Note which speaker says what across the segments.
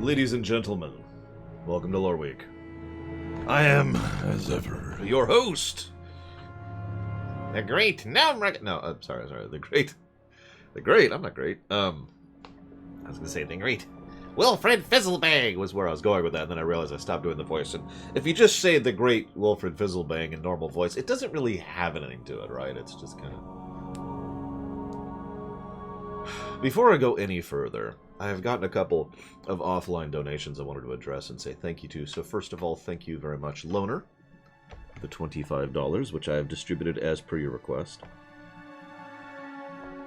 Speaker 1: Ladies and gentlemen, welcome to Loreweek.
Speaker 2: I am, as ever,
Speaker 1: Your host, the great. Now I'm no. I'm sorry. The great. I'm not great. I was gonna say the great. Wilfred Fizzlebang was where I was going with that, and then I realized I stopped doing the voice. And if you just say the great Wilfred Fizzlebang in normal voice, it doesn't really have anything to it, right? It's just kind of. Before I go any further, I have gotten a couple of offline donations I wanted to address and say thank you to. So first of all, thank you very much, Loner, the $25, which I have distributed as per your request.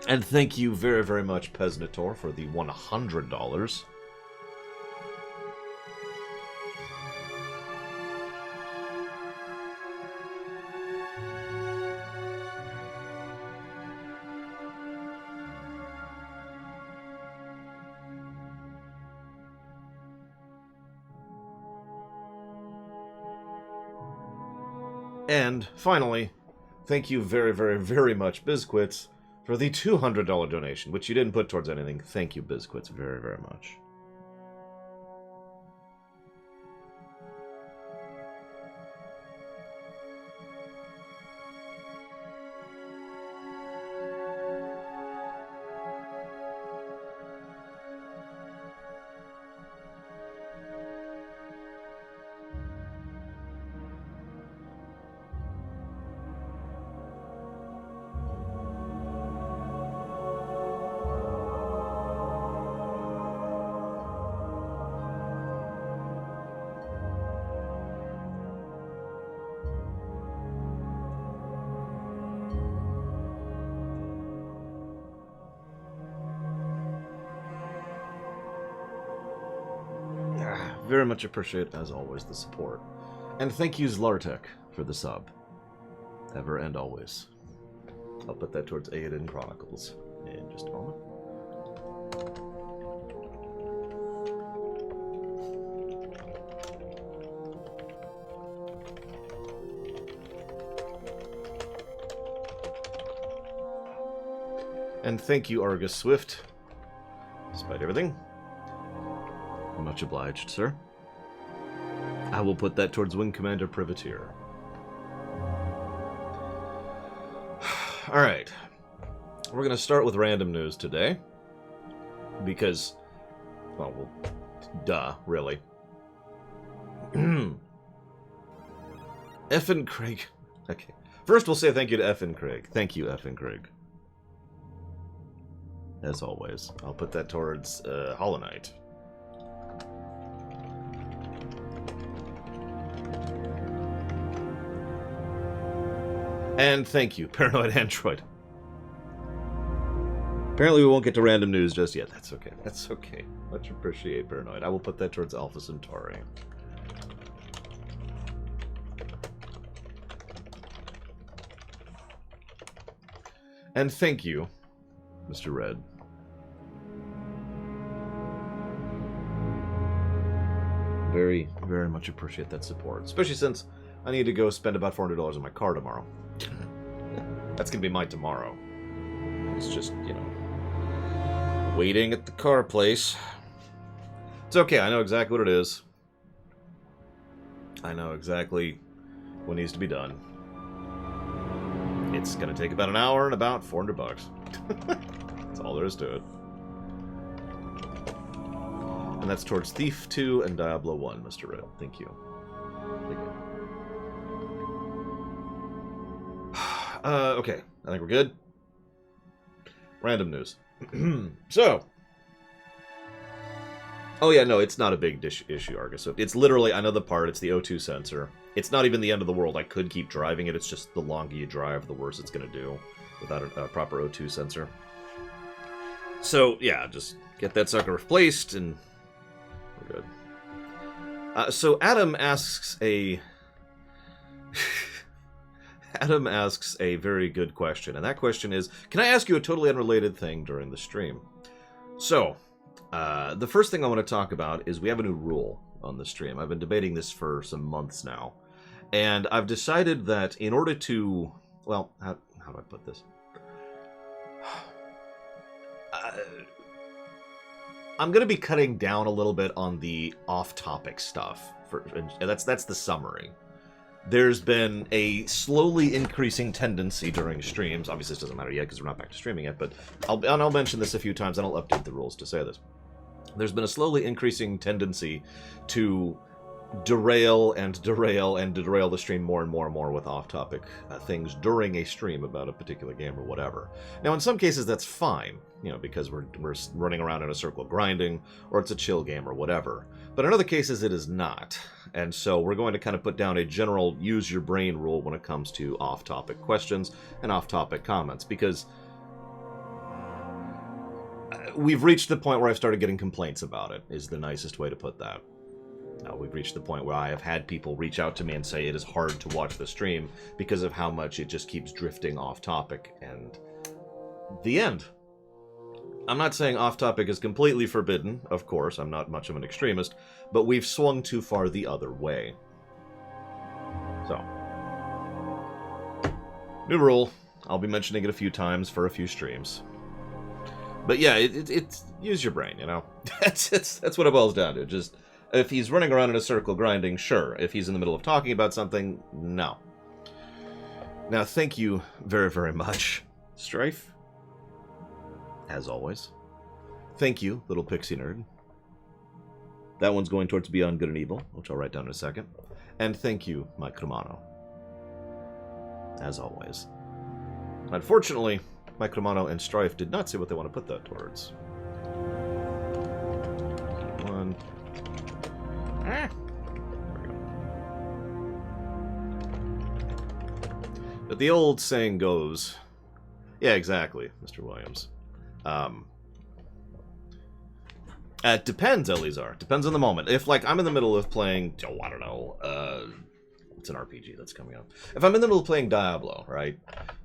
Speaker 1: And thank you very, very much, Peznator, for the $100. And, finally, thank you very, very, very much, Bizquits, for the $200 donation, which you didn't put towards anything. Thank you, Bizquits, very, very much. Very much appreciate, as always, the support. And thank you, Zlartek, for the sub. Ever and always. I'll put that towards Aiden Chronicles in just a moment. And thank you, Argus Swift, despite everything. Much obliged, sir. I will put that towards Wing Commander Privateer. Alright. We're going to start with random news today. Because, well, duh, really. F and Craig. Okay. First, we'll say thank you to F and Craig. Thank you, F and Craig. As always. I'll put that towards Hollow Knight. And thank you, Paranoid Android. Apparently we won't get to random news just yet. That's okay. That's okay. Much appreciate, Paranoid. I will put that towards Alpha Centauri. And thank you, Mr. Red. Very, very much appreciate that support. Especially since I need to go spend about $400 on my car tomorrow. That's gonna be my tomorrow. It's just, you know, waiting at the car place. It's okay, I know exactly what it is. I know exactly what needs to be done. It's gonna take about an hour and about $400. That's all there is to it. And that's towards Thief 2 and Diablo 1, Mr. Red. Thank you. Thank you. Okay, I think we're good. Random news. So. Oh yeah, no, it's not a big issue, Argus. So it's literally, I know the part, it's the O2 sensor. It's not even the end of the world. I could keep driving it. It's just the longer you drive, the worse it's going to do without a proper O2 sensor. So, yeah, just get that sucker replaced and we're good. So Adam asks a... Adam asks a very good question, and that question is, can I ask you a totally unrelated thing during the stream? So, the first thing I want to talk about is we have a new rule on the stream. I've been debating this for some months now, and I've decided that in order to, well, how do I put this? I'm going to be cutting down a little bit on the off-topic stuff. That's the summary. There's been a slowly increasing tendency during streams. Obviously, this doesn't matter yet because we're not back to streaming yet, but I'll mention this a few times and I'll update the rules to say this. There's been a slowly increasing tendency to derail the stream more and more with off-topic things during a stream about a particular game or whatever. Now, in some cases, that's fine, because we're running around in a circle grinding, or it's a chill game or whatever. But in other cases, it is not. And so we're going to kind of put down a general use your brain rule when it comes to off-topic questions and off-topic comments, because we've reached the point where I've started getting complaints about it, is the nicest way to put that. We've reached the point where I have had people reach out to me and say it is hard to watch the stream because of how much it just keeps drifting off topic, and the end. I'm not saying off topic is completely forbidden, of course, I'm not much of an extremist, but we've swung too far the other way. So, new rule. I'll be mentioning it a few times for a few streams. But yeah, it's use your brain, That's what it boils down to. Just, if he's running around in a circle grinding, sure. If he's in the middle of talking about something, no. Now, thank you very, very much, Strife. As always. Thank you, little pixie nerd. That one's going towards Beyond Good and Evil, which I'll write down in a second. And thank you, Mike Romano. As always. Unfortunately, Mike Romano and Strife did not say what they want to put that towards. One. There we go. But the old saying goes... Yeah, exactly, Mr. Williams. It depends, Elizar. Depends on the moment. If, I'm in the middle of playing... Oh, I don't know. It's an RPG that's coming up. If I'm in the middle of playing Diablo, right?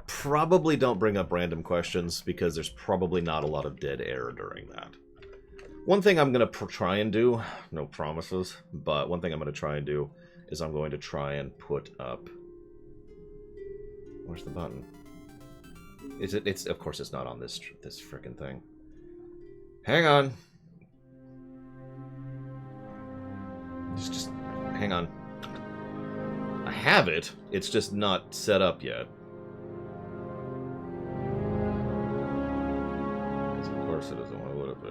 Speaker 1: Probably don't bring up random questions, because there's probably not a lot of dead air during that. One thing I'm going to try and do, no promises, but one thing I'm going to try and do is I'm going to try and put up... Where's the button? It's of course it's not on this frickin' thing. Hang on. Just hang on. I have it. It's just not set up yet. Of course it isn't. Why would it be?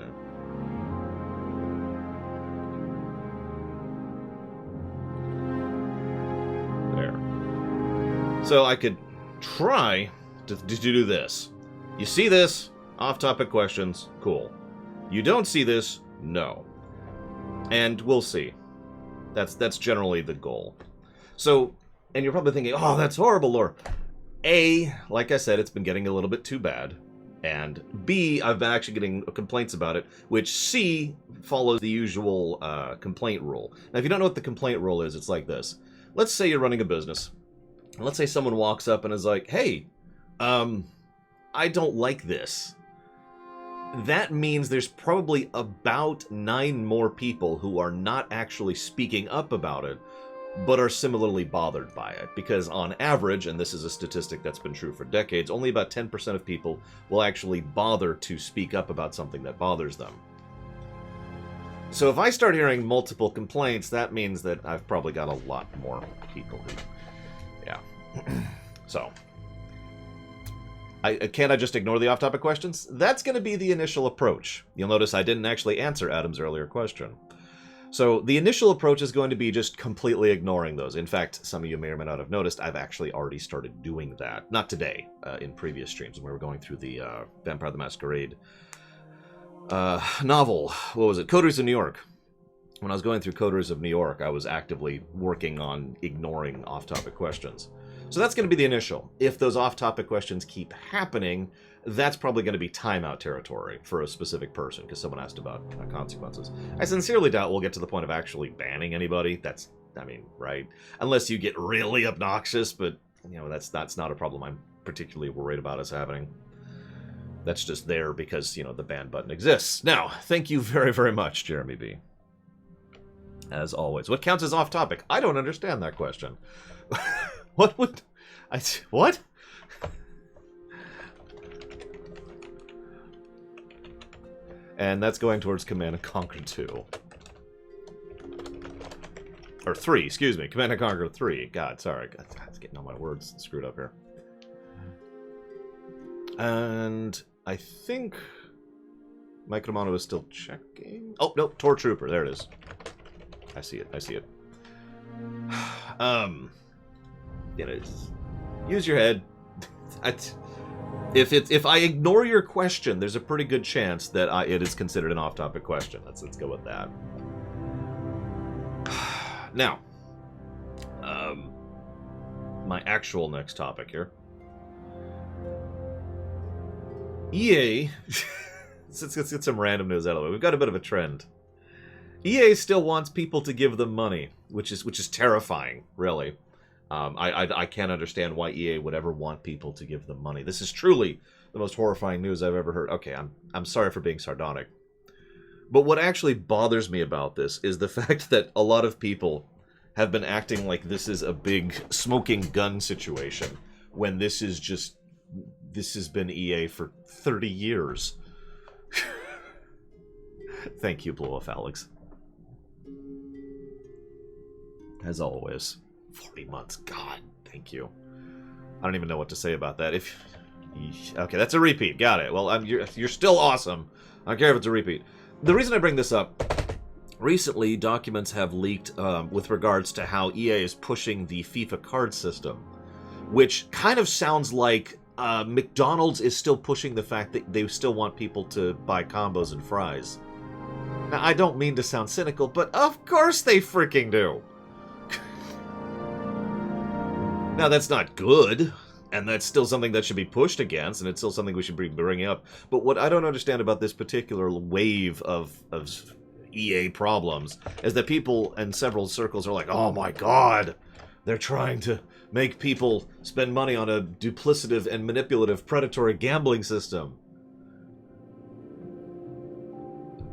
Speaker 1: There. So I could try to do this. You see this? Off-topic questions. Cool. You don't see this? No. And we'll see. That's generally the goal. So, and you're probably thinking, oh, that's horrible, Lore. A, like I said, it's been getting a little bit too bad. And B, I've been actually getting complaints about it, which C follows the usual complaint rule. Now, if you don't know what the complaint rule is, it's like this. Let's say you're running a business. And let's say someone walks up and is like, hey, I don't like this. That means there's probably about 9 more people who are not actually speaking up about it, but are similarly bothered by it. Because on average, and this is a statistic that's been true for decades, only about 10% of people will actually bother to speak up about something that bothers them. So if I start hearing multiple complaints, that means that I've probably got a lot more people who... Yeah. So... Can't I just ignore the off-topic questions? That's going to be the initial approach. You'll notice I didn't actually answer Adam's earlier question. So the initial approach is going to be just completely ignoring those. In fact, some of you may or may not have noticed, I've actually already started doing that. Not today, in previous streams when we were going through the Vampire the Masquerade novel. What was it? Coders of New York. When I was going through Coders of New York, I was actively working on ignoring off-topic questions. So that's going to be the initial. If those off-topic questions keep happening, that's probably going to be timeout territory for a specific person, because someone asked about consequences. I sincerely doubt we'll get to the point of actually banning anybody. That's, I mean, right? Unless you get really obnoxious, but, that's not a problem I'm particularly worried about us having. That's just there because, the ban button exists. Now, thank you very, very much, Jeremy B. As always. What counts as off-topic? I don't understand that question. What would... What? And that's going towards Command & Conquer 2. Or 3, excuse me. Command & Conquer 3. God, sorry. God, it's getting all my words screwed up here. And I think Micromano is still checking. Oh, no, Tor Trooper. There it is. I see it. I see it. You know, use your head. If I ignore your question, there's a pretty good chance that it is considered an off-topic question. Let's go with that. Now, my actual next topic here. EA, let's get some random news out of the way. We've got a bit of a trend. EA still wants people to give them money, which is terrifying, really. I can't understand why EA would ever want people to give them money. This is truly the most horrifying news I've ever heard. Okay, I'm sorry for being sardonic. But what actually bothers me about this is the fact that a lot of people have been acting like this is a big smoking gun situation, when this has been EA for 30 years. Thank you, Blow Off Alex. As always. 40 months. God, thank you. I don't even know what to say about that. Okay, that's a repeat. Got it. Well, you're still awesome. I don't care if it's a repeat. The reason I bring this up, recently documents have leaked with regards to how EA is pushing the FIFA card system, which kind of sounds like McDonald's is still pushing the fact that they still want people to buy combos and fries. Now, I don't mean to sound cynical, but of course they freaking do. Now, that's not good, and that's still something that should be pushed against, and it's still something we should be bringing up. But what I don't understand about this particular wave of EA problems is that people in several circles are like, oh my god, they're trying to make people spend money on a duplicative and manipulative predatory gambling system.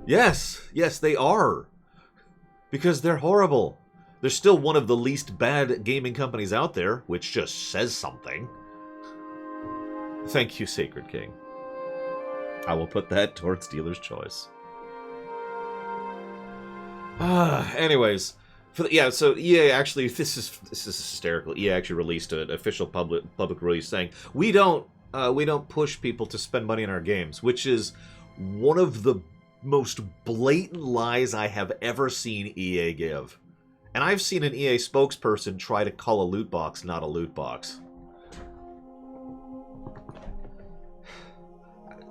Speaker 1: Yes, they are. Because they're horrible. They're still one of the least bad gaming companies out there, which just says something. Thank you, Sacred King. I will put that towards dealer's choice. Anyways, so EA actually, this is hysterical. EA actually released an official public release saying we don't push people to spend money in our games, which is one of the most blatant lies I have ever seen EA give. And I've seen an EA spokesperson try to call a loot box not a loot box.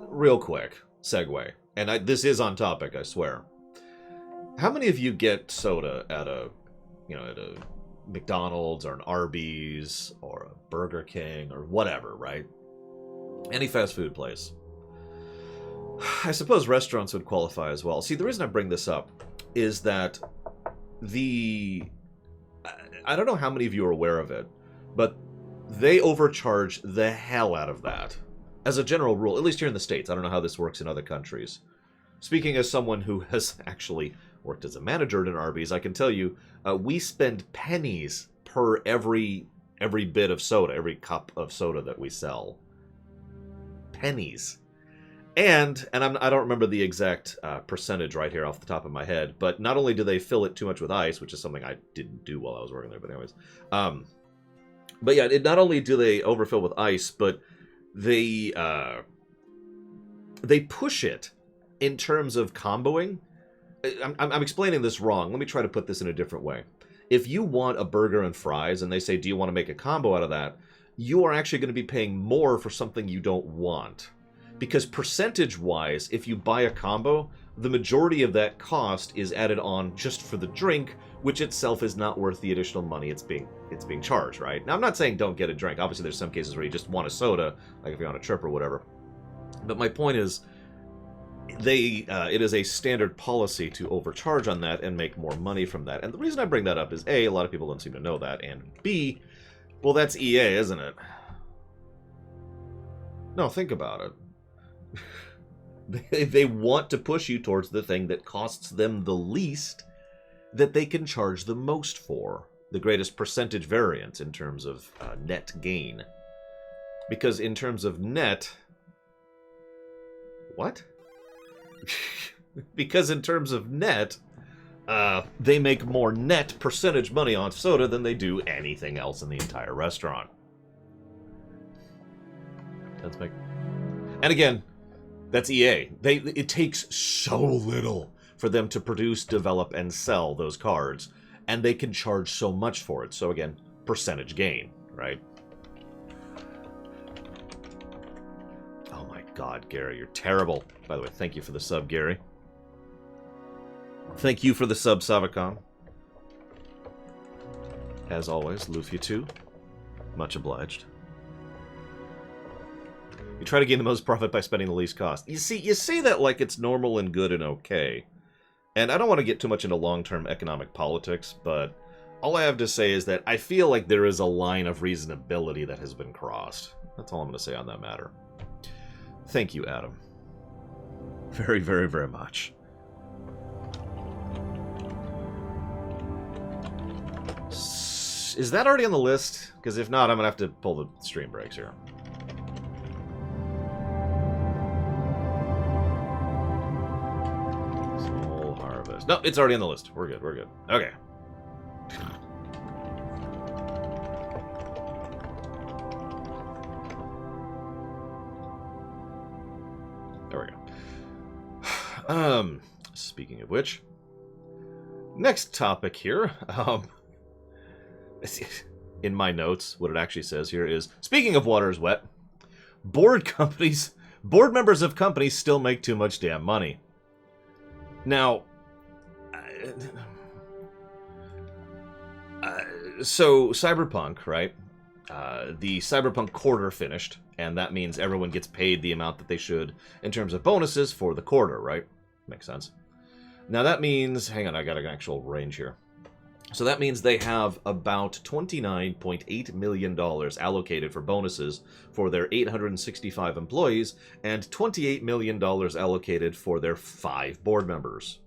Speaker 1: Real quick, segue. And this is on topic, I swear. How many of you get soda at a McDonald's or an Arby's or a Burger King or whatever, right? Any fast food place. I suppose restaurants would qualify as well. See, the reason I bring this up is that I don't know how many of you are aware of it, but they overcharge the hell out of that. As a general rule, at least here in the States. I don't know how this works in other countries. Speaking as someone who has actually worked as a manager at an Arby's, I can tell you, we spend pennies per every bit of soda, every cup of soda that we sell. Pennies. And I don't remember the exact percentage right here off the top of my head, but not only do they fill it too much with ice, which is something I didn't do while I was working there, but anyways. But yeah, not only do they overfill with ice, but they push it in terms of comboing. I'm explaining this wrong. Let me try to put this in a different way. If you want a burger and fries, and they say, do you want to make a combo out of that? You are actually going to be paying more for something you don't want. Because percentage-wise, if you buy a combo, the majority of that cost is added on just for the drink, which itself is not worth the additional money it's being charged, right? Now, I'm not saying don't get a drink. Obviously, there's some cases where you just want a soda, like if you're on a trip or whatever. But my point is, it is a standard policy to overcharge on that and make more money from that. And the reason I bring that up is, A, a lot of people don't seem to know that, and B, well, that's EA, isn't it? No, think about it. They want to push you towards the thing that costs them the least that they can charge the most for. The greatest percentage variance in terms of net gain. Because in terms of net... What? Because in terms of net, they make more net percentage money on soda than they do anything else in the entire restaurant. And again, that's EA. It takes so little for them to produce, develop, and sell those cards, and they can charge so much for it. So again, percentage gain, right? Oh my god, Gary, you're terrible. By the way, thank you for the sub, Gary. Thank you for the sub, Savacon. As always, Luffy too. Much obliged. You try to gain the most profit by spending the least cost. You say that like it's normal and good and okay. And I don't want to get too much into long-term economic politics, but all I have to say is that I feel like there is a line of reasonability that has been crossed. That's all I'm going to say on that matter. Thank you, Adam. Very, very, very much. Is that already on the list? Because if not, I'm going to have to pull the stream breaks here. Soul Harvest. No, it's already on the list. We're good, we're good. Okay. There we go. Speaking of which, next topic here, in my notes, what it actually says here is, speaking of water is wet, board members of companies still make too much damn money. Now, so Cyberpunk, right? The Cyberpunk quarter finished, and that means everyone gets paid the amount that they should in terms of bonuses for the quarter, right? Makes sense. Now that means, hang on, I got an actual range here. So that means they have about $29.8 million allocated for bonuses for their 865 employees and $28 million allocated for their 5 board members.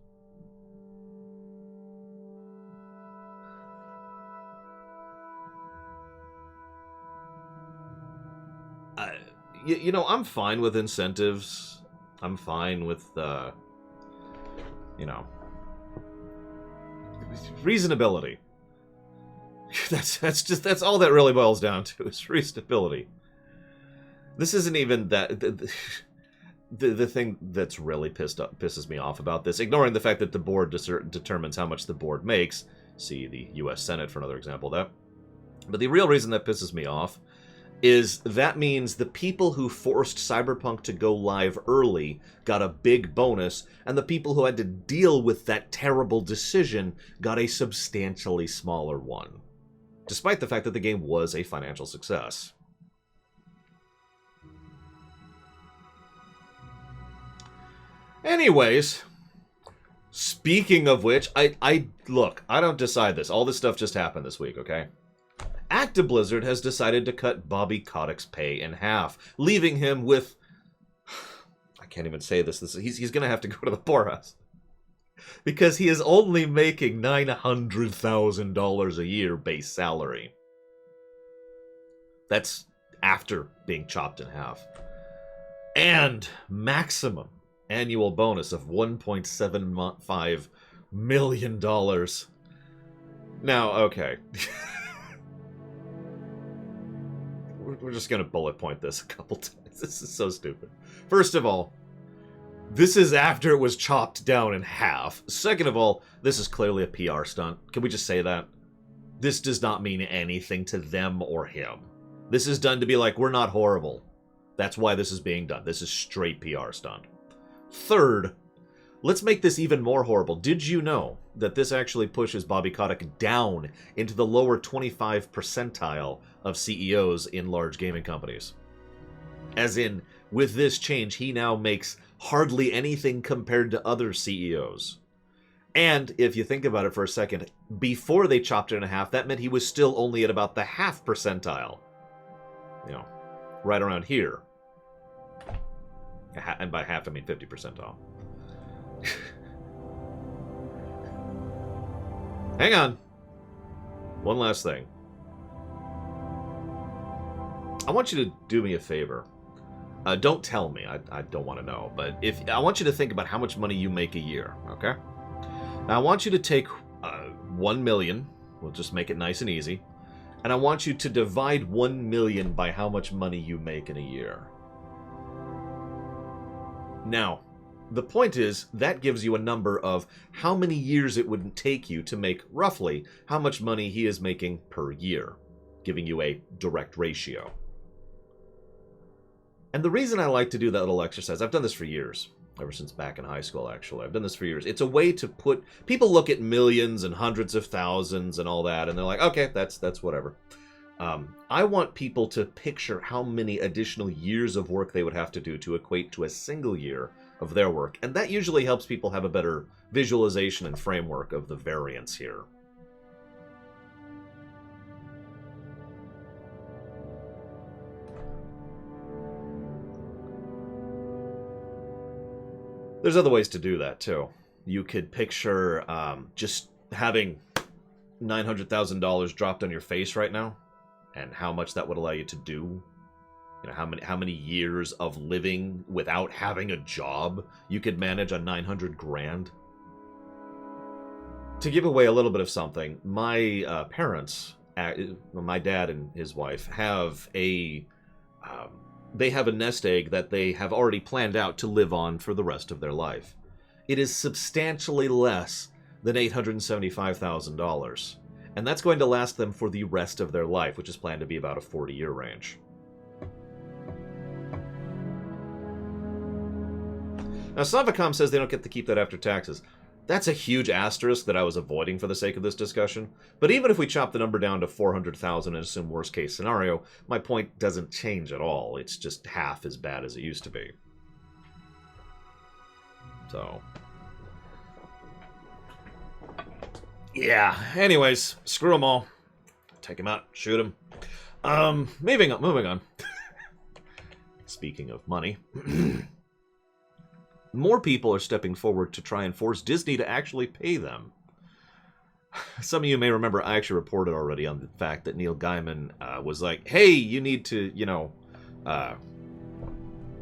Speaker 1: You know, I'm fine with incentives. I'm fine with, you know, reasonability. That's all that really boils down to, is reasonability. This isn't even that the thing that's really pisses me off about this, ignoring the fact that the board determines how much the board makes. See the U.S. Senate for another example of that. But the real reason that pisses me off is that means the people who forced Cyberpunk to go live early got a big bonus, and the people who had to deal with that terrible decision got a substantially smaller one, despite the fact that the game was a financial success. Anyways, speaking of which, look, I don't decide this. All this stuff just happened this week, okay? Blizzard has decided to cut Bobby Kotick's pay in half, leaving him with... I can't even say this. He's going to have to go to the poorhouse. Because he is only making $900,000 a year base salary. That's after being chopped in half. And maximum annual bonus of $1.75 million. Now, okay. We're just going to bullet point this a couple times. This is so stupid. First of all, this is after it was chopped down in half. Second of all, this is clearly a PR stunt. Can we just say that? This does not mean anything to them or him. This is done to be like, we're not horrible. That's why this is being done. This is straight PR stunt. Third, let's make this even more horrible. Did you know that this actually pushes Bobby Kotick down into the lower 25 percentile of CEOs in large gaming companies? As in, with this change, he now makes hardly anything compared to other CEOs. And if you think about it for a second, before they chopped it in half, that meant he was still only at about the half percentile. You know, right around here. And by half, I mean 50 percentile. Hang on. One last thing. I want you to do me a favor. Don't tell me. I don't want to know. But if I want you to think about how much money you make a year, okay? Now I want you to take 1 million. We'll just make it nice and easy. And I want you to divide 1 million by how much money you make in a year. Now, the point is, that gives you a number of how many years it would take you to make roughly how much money he is making per year, giving you a direct ratio. And the reason I like to do that little exercise, I've done this for years, ever since back in high school, actually. I've done this for years. It's a way to put... People look at millions and hundreds of thousands and all that, and they're like, okay, that's whatever. I want people to picture how many additional years of work they would have to do to equate to a single year of their work. And that usually helps people have a better visualization and framework of the variance here. There's other ways to do that, too. You could picture just having $900,000 dropped on your face right now, and how much that would allow you to do. You know, how many years of living without having a job you could manage on 900 grand. To give away a little bit of something, my parents, my dad and his wife, have a... they have a nest egg that they have already planned out to live on for the rest of their life. It is substantially less than $875,000. And that's going to last them for the rest of their life, which is planned to be about a 40-year range. Now, Savacom says they don't get to keep that after taxes. That's a huge asterisk that I was avoiding for the sake of this discussion. But even if we chop the number down to 400,000 and assume worst-case scenario, my point doesn't change at all. It's just half as bad as it used to be. So... yeah, anyways, screw them all. Take them out, shoot them. Moving on. Speaking of money... more people are stepping forward to try and force Disney to actually pay them. Some of you may remember I actually reported already on the fact that Neil Gaiman was like, hey, you need to, you know,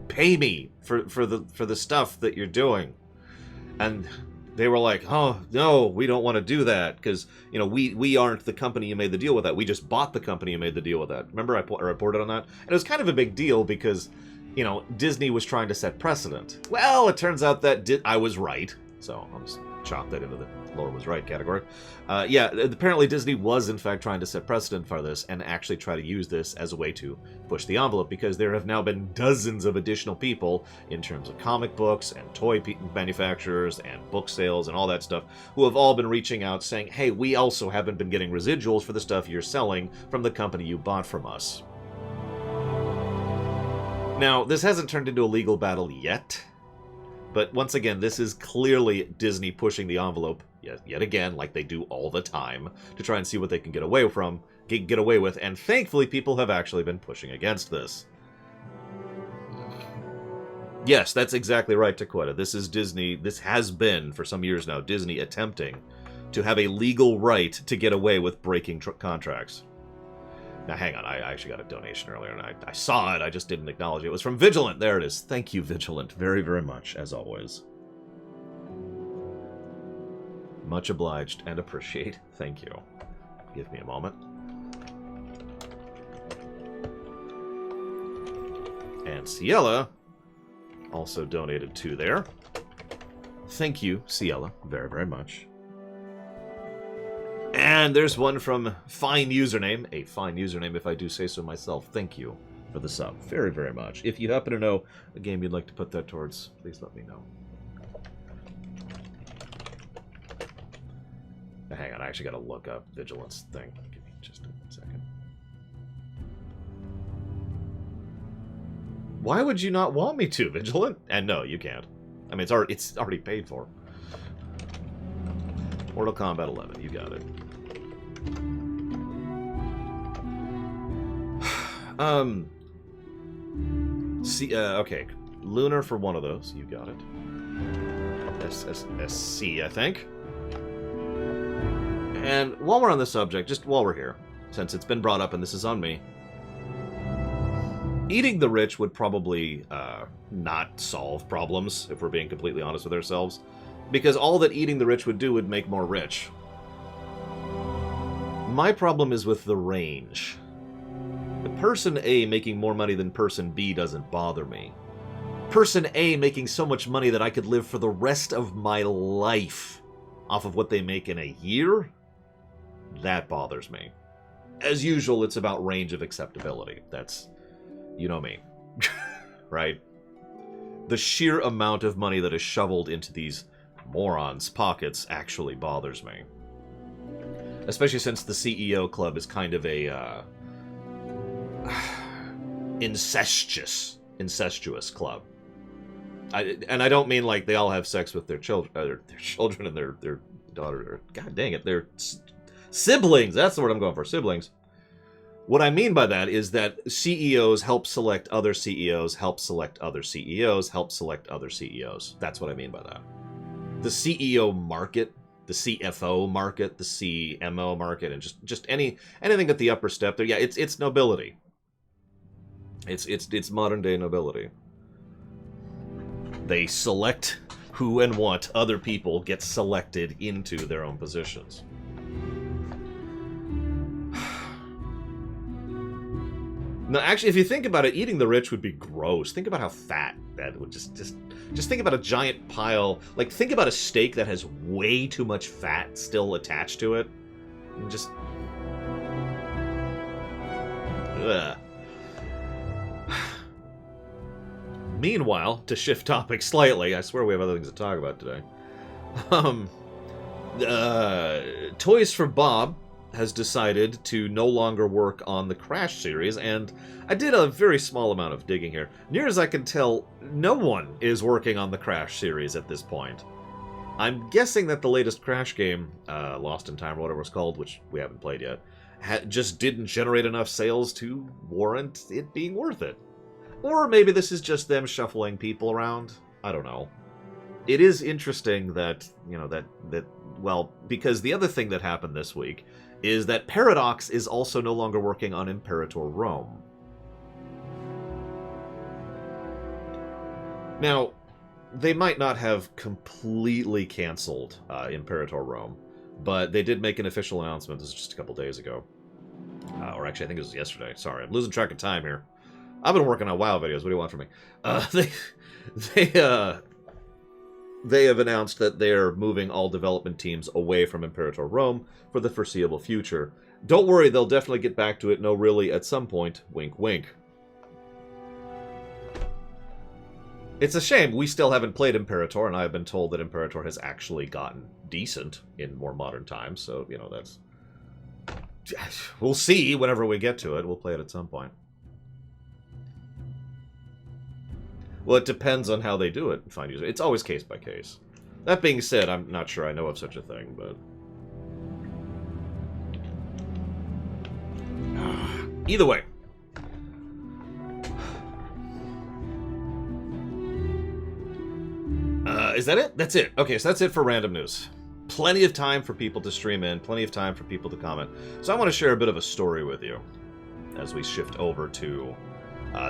Speaker 1: pay me for the stuff that you're doing. And they were like, oh, no, we don't want to do that because, you know, we aren't the company you made the deal with that. We just bought the company you made the deal with that. Remember I reported on that? And it was kind of a big deal because... you know, Disney was trying to set precedent. Well, it turns out that I was right. So I'll just chop that into the Lore was right category. Yeah, apparently Disney was in fact trying to set precedent for this and actually try to use this as a way to push the envelope because there have now been dozens of additional people in terms of comic books and toy manufacturers and book sales and all that stuff who have all been reaching out saying, hey, we also haven't been getting residuals for the stuff you're selling from the company you bought from us. Now, this hasn't turned into a legal battle yet, but once again, this is clearly Disney pushing the envelope, yet again, like they do all the time, to try and see what they can get away with, and thankfully people have actually been pushing against this. Yes, that's exactly right, Taquetta. This is Disney, this has been, for some years now, Disney attempting to have a legal right to get away with breaking contracts. Now, hang on, I actually got a donation earlier, and I saw it, I just didn't acknowledge it. It was from Vigilant, there it is. Thank you, Vigilant, very, very much, as always. Much obliged and appreciate. Thank you. Give me a moment. And Ciela also donated 2 there. Thank you, Ciela, very, very much. And there's one from Fine Username. A fine username, if I do say so myself. Thank you for the sub. Very, very much. If you happen to know a game you'd like to put that towards, please let me know. Now, hang on, I actually got to look up Vigilance thing. Give me just a second. Why would you not want me to, Vigilant? And no, you can't. I mean, it's already paid for. Mortal Kombat 11, you got it. Okay. Lunar for one of those, you got it. SC, I think. And while we're on the subject, just while we're here, since it's been brought up and this is on me, Eating the rich would probably not solve problems, if we're being completely honest with ourselves. Because all that eating the rich would do would make more rich. My problem is with the range. The person A making more money than person B doesn't bother me. Person A making so much money that I could live for the rest of my life off of what they make in a year? That bothers me. As usual, it's about range of acceptability. That's... you know me. Right? The sheer amount of money that is shoveled into these morons' pockets actually bothers me. Especially since the CEO club is kind of a incestuous club. And I don't mean like they all have sex with their children and their daughter. God dang it, their siblings. That's the word I'm going for. Siblings. What I mean by that is that CEOs help select other CEOs, help select other CEOs, help select other CEOs. That's what I mean by that. The CEO market, the CFO market, the CMO market, and just anything at the upper step there. Yeah, it's nobility. It's modern day nobility. They select who and what other people get selected into their own positions. No, actually, if you think about it, eating the rich would be gross. Think about how fat that would just think about a giant pile. Like, think about a steak that has way too much fat still attached to it. And just... ugh. Meanwhile, to shift topics slightly, I swear we have other things to talk about today. Toys for Bob has decided to no longer work on the Crash series, and I did a very small amount of digging here. Near as I can tell, no one is working on the Crash series at this point. I'm guessing that the latest Crash game, Lost in Time or whatever it's called, which we haven't played yet, just didn't generate enough sales to warrant it being worth it. Or maybe this is just them shuffling people around. I don't know. It is interesting that, you know, well, because the other thing that happened this week is that Paradox is also no longer working on Imperator Rome. Now, they might not have completely canceled Imperator Rome, but they did make an official announcement. This was just a couple days ago. Or actually, I think it was yesterday. Sorry, I'm losing track of time here. I've been working on WoW videos. What do you want from me? They have announced that they're moving all development teams away from Imperator Rome for the foreseeable future. Don't worry, they'll definitely get back to it. No, really, at some point. Wink, wink. It's a shame we still haven't played Imperator, and I've been told that Imperator has actually gotten decent in more modern times, so, you know, that's... we'll see whenever we get to it. We'll play it at some point. Well, it depends on how they do it. Find user. It's always case by case. That being said, I'm not sure I know of such a thing, but... either way. Is that it? That's it. Okay, so that's it for random news. Plenty of time for people to stream in, plenty of time for people to comment. So I want to share a bit of a story with you as we shift over to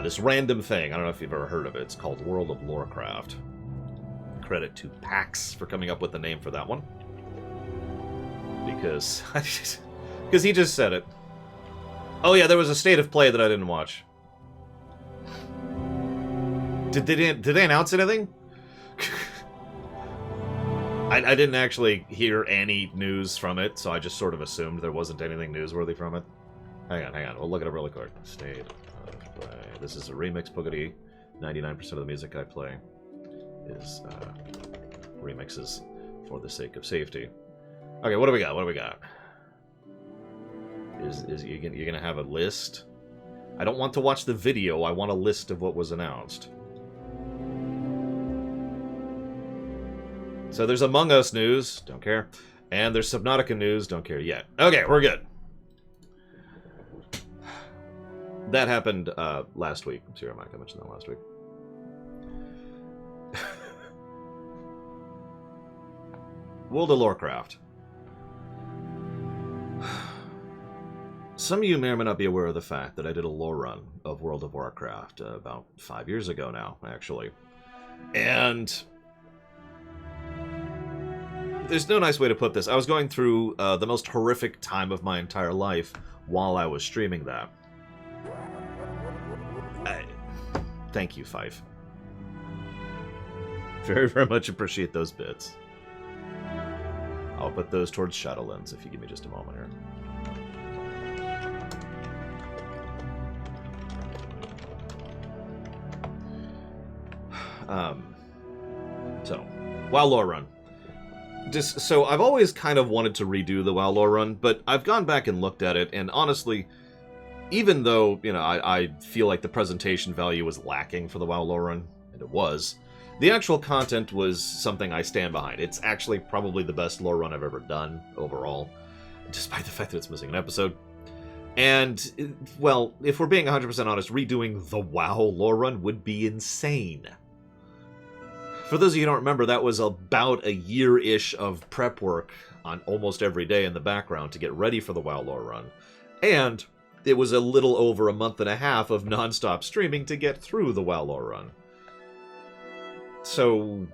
Speaker 1: this random thing. I don't know if you've ever heard of it. It's called World of LoreCraft. Credit to PAX for coming up with the name for that one. Because he just said it. Oh yeah, there was a state of play that I didn't watch. Did they announce anything? I didn't actually hear any news from it, so I just sort of assumed there wasn't anything newsworthy from it. Hang on. We'll look it up really quick. State of play. This is a remix boogity. 99% of the music I play is remixes for the sake of safety. Okay, what do we got? Is you gonna have a list? I don't want to watch the video. I want a list of what was announced. So there's Among Us news, don't care. And there's Subnautica news, don't care yet. Okay, we're good. That happened last week. I'm sure I might have mentioned that last week. World of LoreCraft. some of you may or may not be aware of the fact that I did a lore run of World of Warcraft about 5 years ago now, actually. And there's no nice way to put this. I was going through the most horrific time of my entire life while I was streaming that. Thank you, Fife. Very, very much appreciate those bits. I'll put those towards Shadowlands if you give me just a moment here. So, WoW lore run. So I've always kind of wanted to redo the WoW lore run, but I've gone back and looked at it, and honestly, even though, you know, I feel like the presentation value was lacking for the WoW lore run, and it was, the actual content was something I stand behind. It's actually probably the best lore run I've ever done, overall, despite the fact that it's missing an episode. And, well, if we're being 100% honest, redoing the WoW lore run would be insane. For those of you who don't remember, that was about a year-ish of prep work on almost every day in the background to get ready for the WoW lore run. And it was a little over a month and a half of non-stop streaming to get through the WoW lore run. So,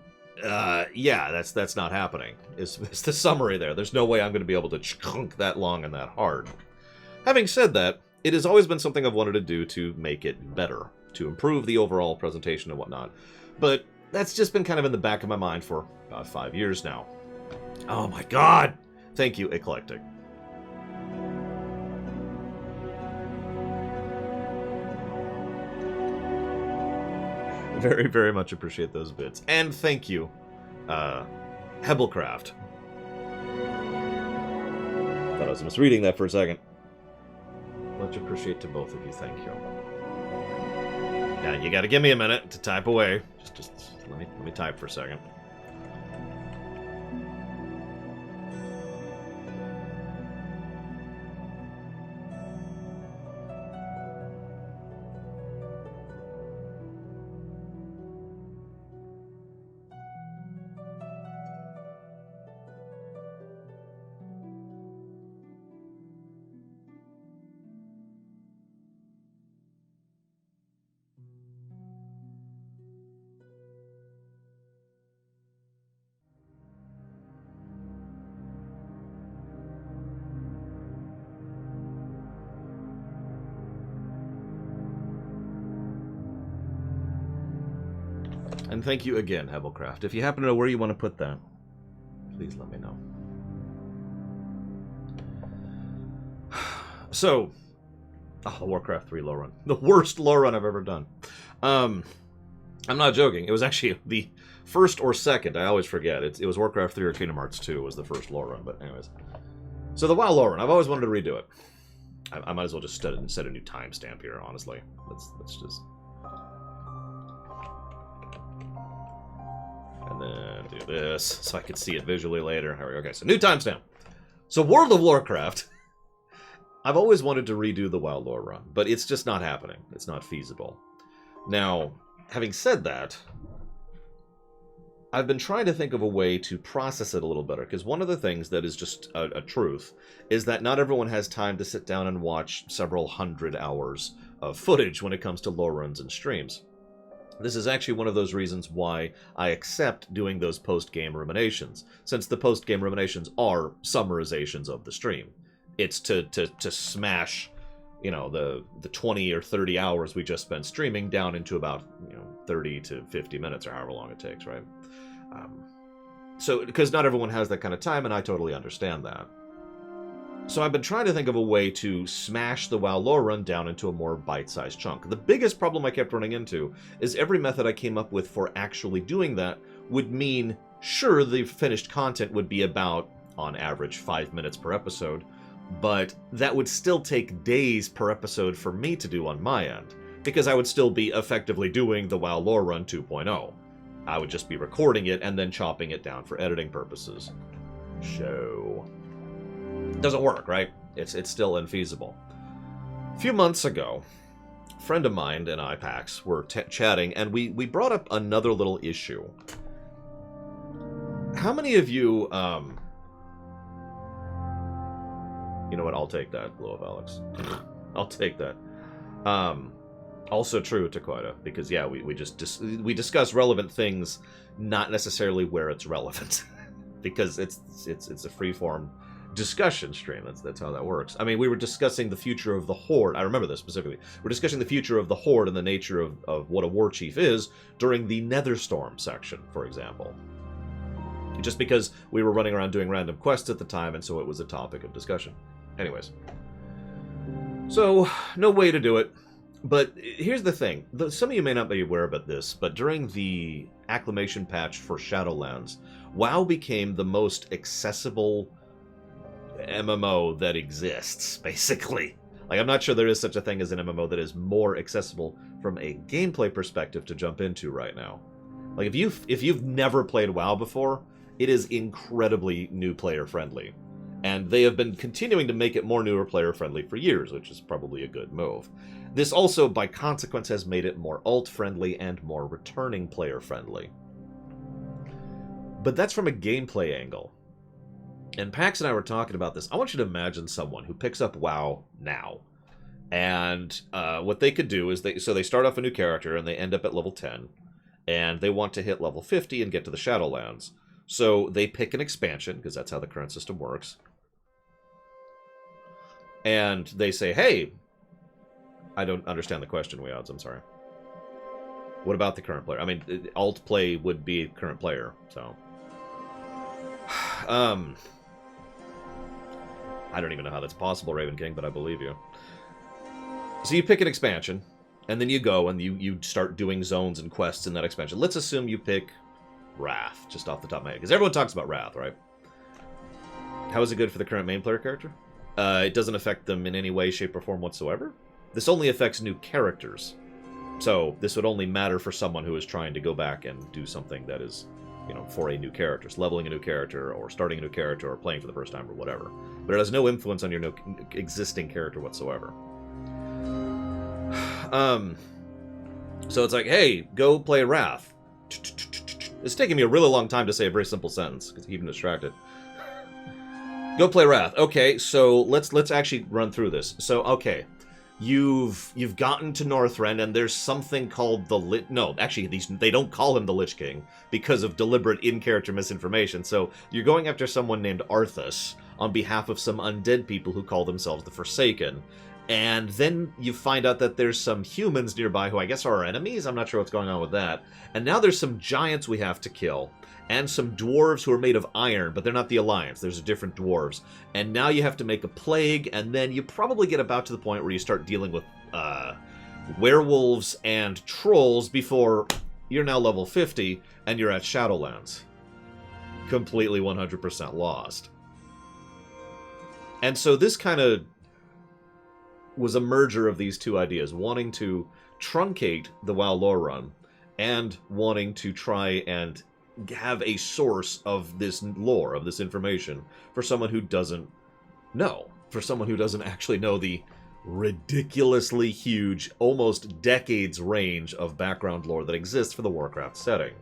Speaker 1: yeah, that's not happening. It's the summary there. There's no way I'm going to be able to chunk that long and that hard. Having said that, it has always been something I've wanted to do to make it better, to improve the overall presentation and whatnot. But that's just been kind of in the back of my mind for about 5 years now. Oh my god! Thank you, Eclectic. Very, very much appreciate those bits. And thank you, LoreCraft. Thought I was misreading that for a second. Much appreciate to both of you, thank you. Now, you gotta give me a minute to type away. Just let me type for a second. And thank you again, LoreCraft. If you happen to know where you want to put that, please let me know. So, Warcraft 3 lore run. The worst lore run I've ever done. I'm not joking. It was actually the first or second. I always forget. It was Warcraft 3 or Kingdom Hearts 2 was the first lore run. But anyways. So the WoW lore run. I've always wanted to redo it. I might as well just set a new timestamp here, honestly. Let's just... And then do this, so I can see it visually later. Okay, so new timestamp. So World of Warcraft. I've always wanted to redo the WoW lore run, but it's just not happening. It's not feasible. Now, having said that, I've been trying to think of a way to process it a little better, because one of the things that is just a truth is that not everyone has time to sit down and watch several hundred hours of footage when it comes to lore runs and streams. This is actually one of those reasons why I accept doing those post-game ruminations, since the post-game ruminations are summarizations of the stream. It's to smash, you know, the 20 or 30 hours we just spent streaming down into about, 30 to 50 minutes or however long it takes, right? So, because not everyone has that kind of time, and I totally understand that. So I've been trying to think of a way to smash the WoW lore run down into a more bite-sized chunk. The biggest problem I kept running into is every method I came up with for actually doing that would mean, sure, the finished content would be about, on average, 5 minutes per episode, but that would still take days per episode for me to do on my end, because I would still be effectively doing the WoW lore run 2.0. I would just be recording it and then chopping it down for editing purposes. So... doesn't work, right? It's still unfeasible. A few months ago, a friend of mine and I, Pax, were chatting, and we brought up another little issue. How many of you, You know what? I'll take that, Blow Up Alex. I'll take that. Also true to Kotick, because yeah, we discuss relevant things, not necessarily where it's relevant, because it's a freeform discussion stream. That's how that works. I mean, we were discussing the future of the Horde. I remember this specifically. We're discussing the future of the Horde and the nature of what a war chief is during the Netherstorm section, for example. Just because we were running around doing random quests at the time, and so it was a topic of discussion. Anyways. So, no way to do it. But here's the thing. Some of you may not be aware about this, but during the acclimation patch for Shadowlands, WoW became the most accessible MMO that exists, basically. Like, I'm not sure there is such a thing as an MMO that is more accessible from a gameplay perspective to jump into right now. Like, if you've never played WoW before, it is incredibly new player friendly. And they have been continuing to make it more newer player friendly for years, which is probably a good move. This also, by consequence, has made it more alt friendly and more returning player friendly. But that's from a gameplay angle. And Pax and I were talking about this. I want you to imagine someone who picks up WoW now. And what they could do is, they start off a new character and they end up at level 10. And they want to hit level 50 and get to the Shadowlands. So they pick an expansion, because that's how the current system works. And they say, hey, I don't understand the question, Weods, I'm sorry. What about the current player? I mean, alt play would be current player, so. I don't even know how that's possible, Raven King, but I believe you. So you pick an expansion, and then you go and you start doing zones and quests in that expansion. Let's assume you pick Wrath, just off the top of my head, because everyone talks about Wrath, right? How is it good for the current main player character? It doesn't affect them in any way, shape, or form whatsoever. This only affects new characters. So this would only matter for someone who is trying to go back and do something that is, you know, for a new character. So leveling a new character, or starting a new character, or playing for the first time, or whatever. But it has no influence on your existing character whatsoever. So it's like, hey, go play Wrath. It's taking me a really long time to say a very simple sentence, because I'm even distracted. Go play Wrath. Okay, so let's actually run through this. So, okay, you've gotten to Northrend, and there's something called the Lich... No, actually, they don't call him the Lich King because of deliberate in-character misinformation. So you're going after someone named Arthas on behalf of some undead people who call themselves the Forsaken. And then you find out that there's some humans nearby who I guess are our enemies. I'm not sure what's going on with that. And now there's some giants we have to kill. And some dwarves who are made of iron, but they're not the Alliance. There's different dwarves. And now you have to make a plague, and then you probably get about to the point where you start dealing with werewolves and trolls before you're now level 50, and you're at Shadowlands. Completely 100% lost. And so this kind of was a merger of these two ideas, wanting to truncate the WoW lore run, and wanting to try and have a source of this lore, of this information, for someone who doesn't know. For someone who doesn't actually know the ridiculously huge, almost decades range of background lore that exists for the Warcraft setting.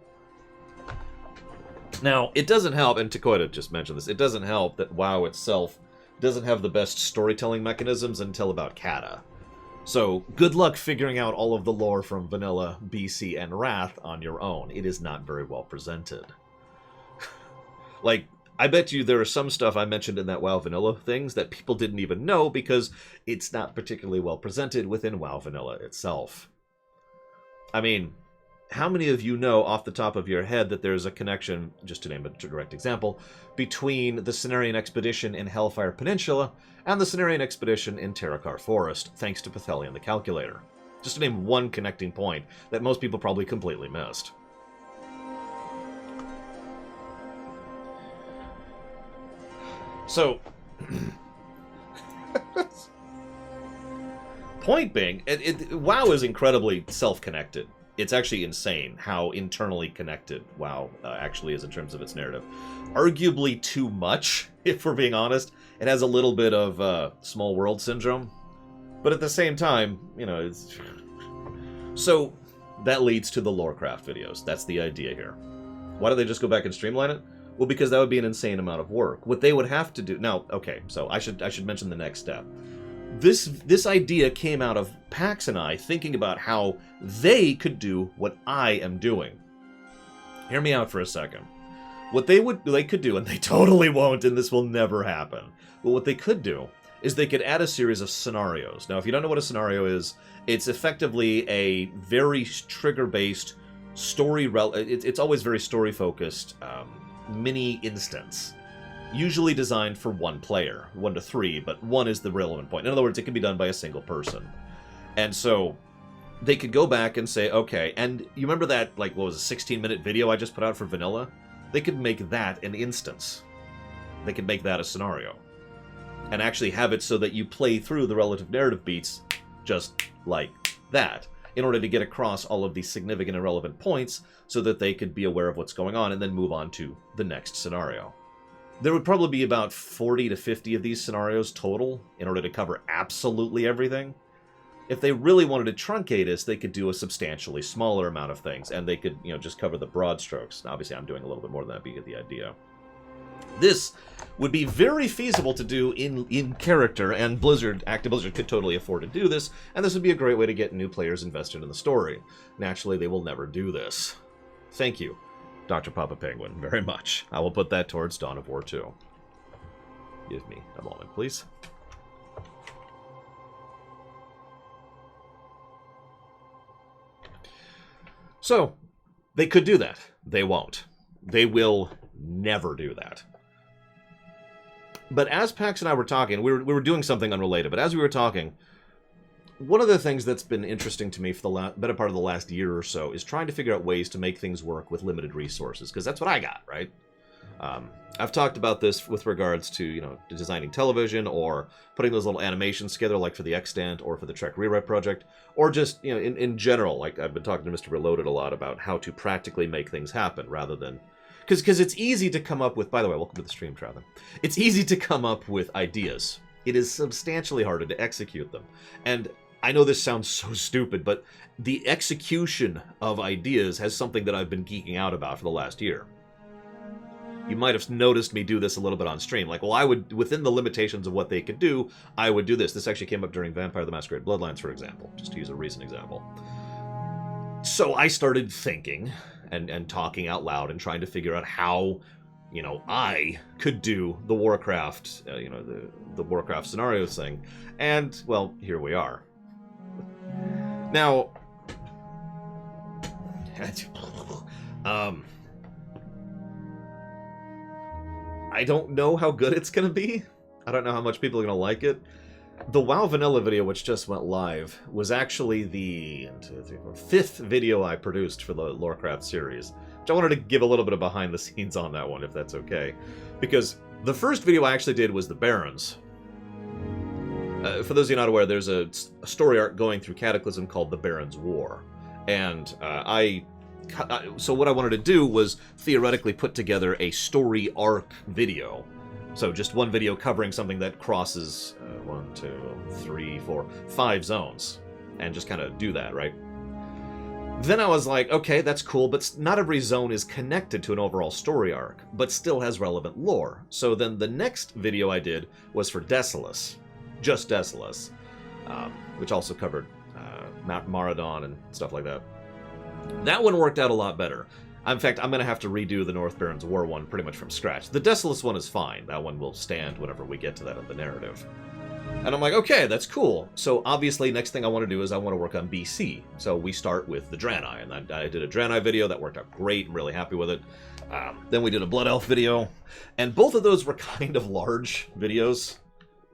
Speaker 1: Now, it doesn't help, and Kotick just mentioned this, it doesn't help that WoW itself doesn't have the best storytelling mechanisms until about Kata. So, good luck figuring out all of the lore from Vanilla, BC, and Wrath on your own. It is not very well presented. Like, I bet you there is some stuff I mentioned in that WoW Vanilla things that people didn't even know because it's not particularly well presented within WoW Vanilla itself. I mean, how many of you know off the top of your head that there's a connection, just to name a direct example, between the Cenarian Expedition in Hellfire Peninsula and the Cenarian Expedition in Terakar Forest, thanks to Pathelion the Calculator? Just to name one connecting point that most people probably completely missed. So, point being, WoW is incredibly self-connected. It's actually insane how internally connected WoW actually is in terms of its narrative. Arguably too much, if we're being honest. It has a little bit of small world syndrome. But at the same time, you know, it's... So, that leads to the LoreCraft videos. That's the idea here. Why don't they just go back and streamline it? Well, because that would be an insane amount of work. What they would have to do... Now, okay, so I should mention the next step. This idea came out of Pax and I thinking about how they could do what I am doing. Hear me out for a second. What they could do, and they totally won't, and this will never happen, but what they could do is they could add a series of scenarios. Now, if you don't know what a scenario is, it's effectively a very trigger-based story... It's always very story-focused mini instance. Usually designed for one player, 1 to 3, but 1 is the relevant point. In other words, it can be done by a single person. And so they could go back and say, okay, and you remember that, like, what was a 16-minute video I just put out for Vanilla? They could make that an instance. They could make that a scenario. And actually have it so that you play through the relative narrative beats just like that, in order to get across all of these significant and relevant points so that they could be aware of what's going on and then move on to the next scenario. There would probably be about 40 to 50 of these scenarios total in order to cover absolutely everything. If they really wanted to truncate us, they could do a substantially smaller amount of things, and they could, just cover the broad strokes. Now, obviously, I'm doing a little bit more than that, but you get the idea. This would be very feasible to do in character, and Active Blizzard could totally afford to do this, and this would be a great way to get new players invested in the story. Naturally, they will never do this. Thank you, Dr. Papa Penguin, very much. I will put that towards Dawn of War 2. Give me a moment, please. So, they could do that. They won't. They will never do that. But as Pax and I were talking, we were doing something unrelated, but as we were talking, one of the things that's been interesting to me for the better part of the last year or so is trying to figure out ways to make things work with limited resources, because that's what I got, right? I've talked about this with regards to, designing television or putting those little animations together, like for the Extant or for the Trek Rewrite project, or just, in general, like I've been talking to Mr. Reloaded a lot about how to practically make things happen rather than... Because it's easy to come up with... By the way, welcome to the stream, Travis. It's easy to come up with ideas. It is substantially harder to execute them. And I know this sounds so stupid, but the execution of ideas has something that I've been geeking out about for the last year. You might have noticed me do this a little bit on stream. Like, well, I would, within the limitations of what they could do, I would do this. This actually came up during Vampire the Masquerade Bloodlines, for example, just to use a recent example. So I started thinking and talking out loud and trying to figure out how, I could do the Warcraft, the Warcraft scenarios thing. And, well, here we are. Now, I don't know how good it's going to be. I don't know how much people are going to like it. The WoW Vanilla video, which just went live, was actually the 5th video I produced for the LoreCraft series. Which I wanted to give a little bit of behind the scenes on that one, if that's okay. Because the first video I actually did was the Barons. For those of you not aware, there's a story arc going through Cataclysm called the Barons' War. And so what I wanted to do was theoretically put together a story arc video. So just one video covering something that crosses 1, 2, 3, 4, 5 zones. And just kind of do that, right? Then I was like, okay, that's cool, but not every zone is connected to an overall story arc, but still has relevant lore. So then the next video I did was for Desolus. Just Desolus. Which also covered Mount Maradon and stuff like that. That one worked out a lot better. In fact, I'm going to have to redo the North Barons War one pretty much from scratch. The Desolus one is fine. That one will stand whenever we get to that in the narrative. And I'm like, okay, that's cool. So obviously, next thing I want to do is I want to work on BC. So we start with the Draenei. And I did a Draenei video. That worked out great. I'm really happy with it. Then we did a Blood Elf video. And both of those were kind of large videos.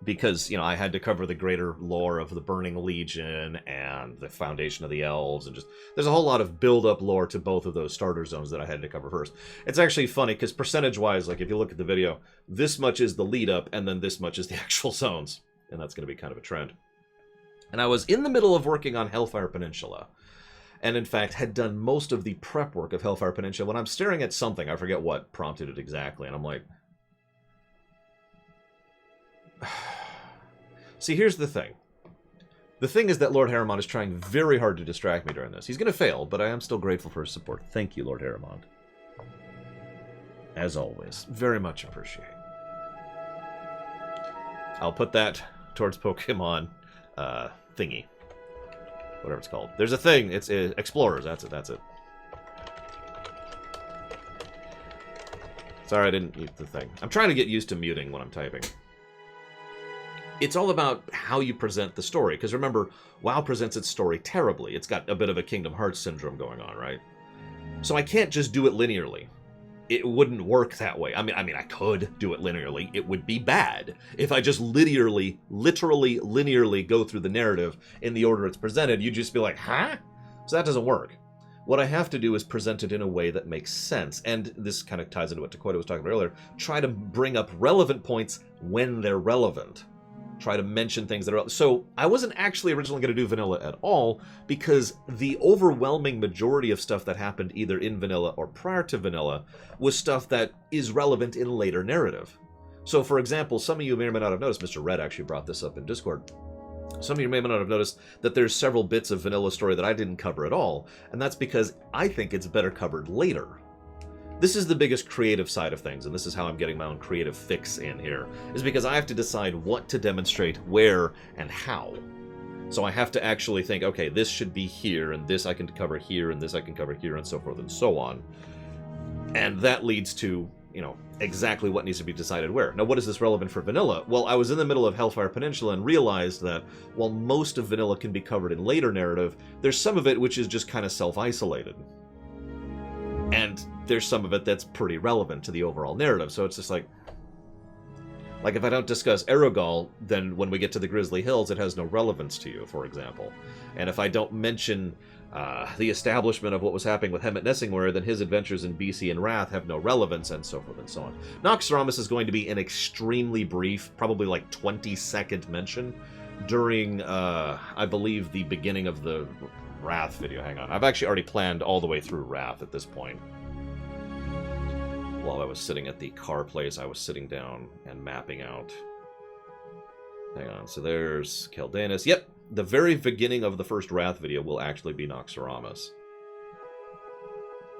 Speaker 1: Because, I had to cover the greater lore of the Burning Legion and the Foundation of the Elves, and there's a whole lot of build-up lore to both of those starter zones that I had to cover first. It's actually funny, because percentage-wise, like, if you look at the video, this much is the lead-up, and then this much is the actual zones. And that's going to be kind of a trend. And I was in the middle of working on Hellfire Peninsula, and in fact, had done most of the prep work of Hellfire Peninsula. When I'm staring at something, I forget what prompted it exactly, and I'm like... See, here's the thing. The thing is that Lord Harriman is trying very hard to distract me during this. He's going to fail, but I am still grateful for his support. Thank you, Lord Harriman. as always. Very much appreciate. I'll put that towards Pokemon thingy. Whatever it's called. There's a thing. It's Explorers. That's it. Sorry, I didn't mute the thing. I'm trying to get used to muting when I'm typing. It's all about how you present the story. Because remember, WoW presents its story terribly. It's got a bit of a Kingdom Hearts syndrome going on, right? So I can't just do it linearly. It wouldn't work that way. I mean, I could do it linearly. It would be bad if I just literally linearly go through the narrative in the order it's presented. You'd just be like, huh? So that doesn't work. What I have to do is present it in a way that makes sense. And this kind of ties into what Kotick was talking about earlier. Try to bring up relevant points when they're relevant. Try to mention things that are... So I wasn't actually originally going to do vanilla at all, because the overwhelming majority of stuff that happened either in vanilla or prior to vanilla was stuff that is relevant in later narrative. So, for example, some of you may or may not have noticed, Mr. Red actually brought this up in Discord, some of you may or may not have noticed that there's several bits of vanilla story that I didn't cover at all, and that's because I think it's better covered later. This is the biggest creative side of things, and this is how I'm getting my own creative fix in here, is because I have to decide what to demonstrate, where, and how. So I have to actually think, okay, this should be here, and this I can cover here, and this I can cover here, and so forth and so on. And that leads to, you know, exactly what needs to be decided where. Now, what is this relevant for vanilla? Well, I was in the middle of Hellfire Peninsula and realized that while most of vanilla can be covered in later narrative, there's some of it which is just kind of self-isolated. And there's some of it that's pretty relevant to the overall narrative. So it's just like if I don't discuss Erogall, then when we get to the Grizzly Hills, it has no relevance to you, for example. And if I don't mention the establishment of what was happening with Hemet Nessingware, then his adventures in BC and Wrath have no relevance, and so forth and so on. Noxoramus is going to be an extremely brief, probably like 20-second mention during, I believe, the beginning of the Wrath video. Hang on. I've actually already planned all the way through Wrath at this point. While I was sitting at the car place, I was sitting down and mapping out. Hang on. So there's Keldanis. Yep. The very beginning of the first Wrath video will actually be Noxoramus.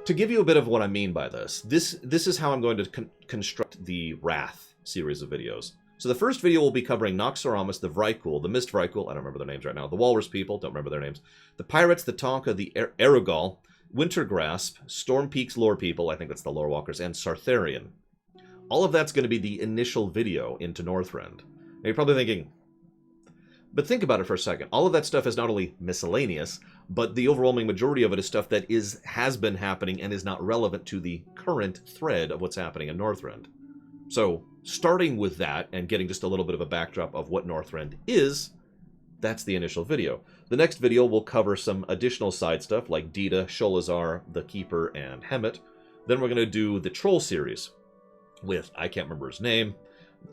Speaker 1: To give you a bit of what I mean by this is how I'm going to construct the Wrath series of videos. So the first video will be covering Noxoramus, the Vrykul, the Mist Vrykul, I don't remember their names right now, the Walrus people, don't remember their names, the Pirates, the Tonka, the Erogall, Wintergrasp, Storm Peak's Lore people, I think that's the Lore Walkers, and Sartharian. All of that's going to be the initial video into Northrend. Now you're probably thinking, but think about it for a second. All of that stuff is not only miscellaneous, but the overwhelming majority of it is stuff that has been happening and is not relevant to the current thread of what's happening in Northrend. So, starting with that and getting just a little bit of a backdrop of what Northrend is, that's the initial video. The next video will cover some additional side stuff like Dita, Sholazar, the Keeper, and Hemet. Then we're going to do the Troll series with, I can't remember his name,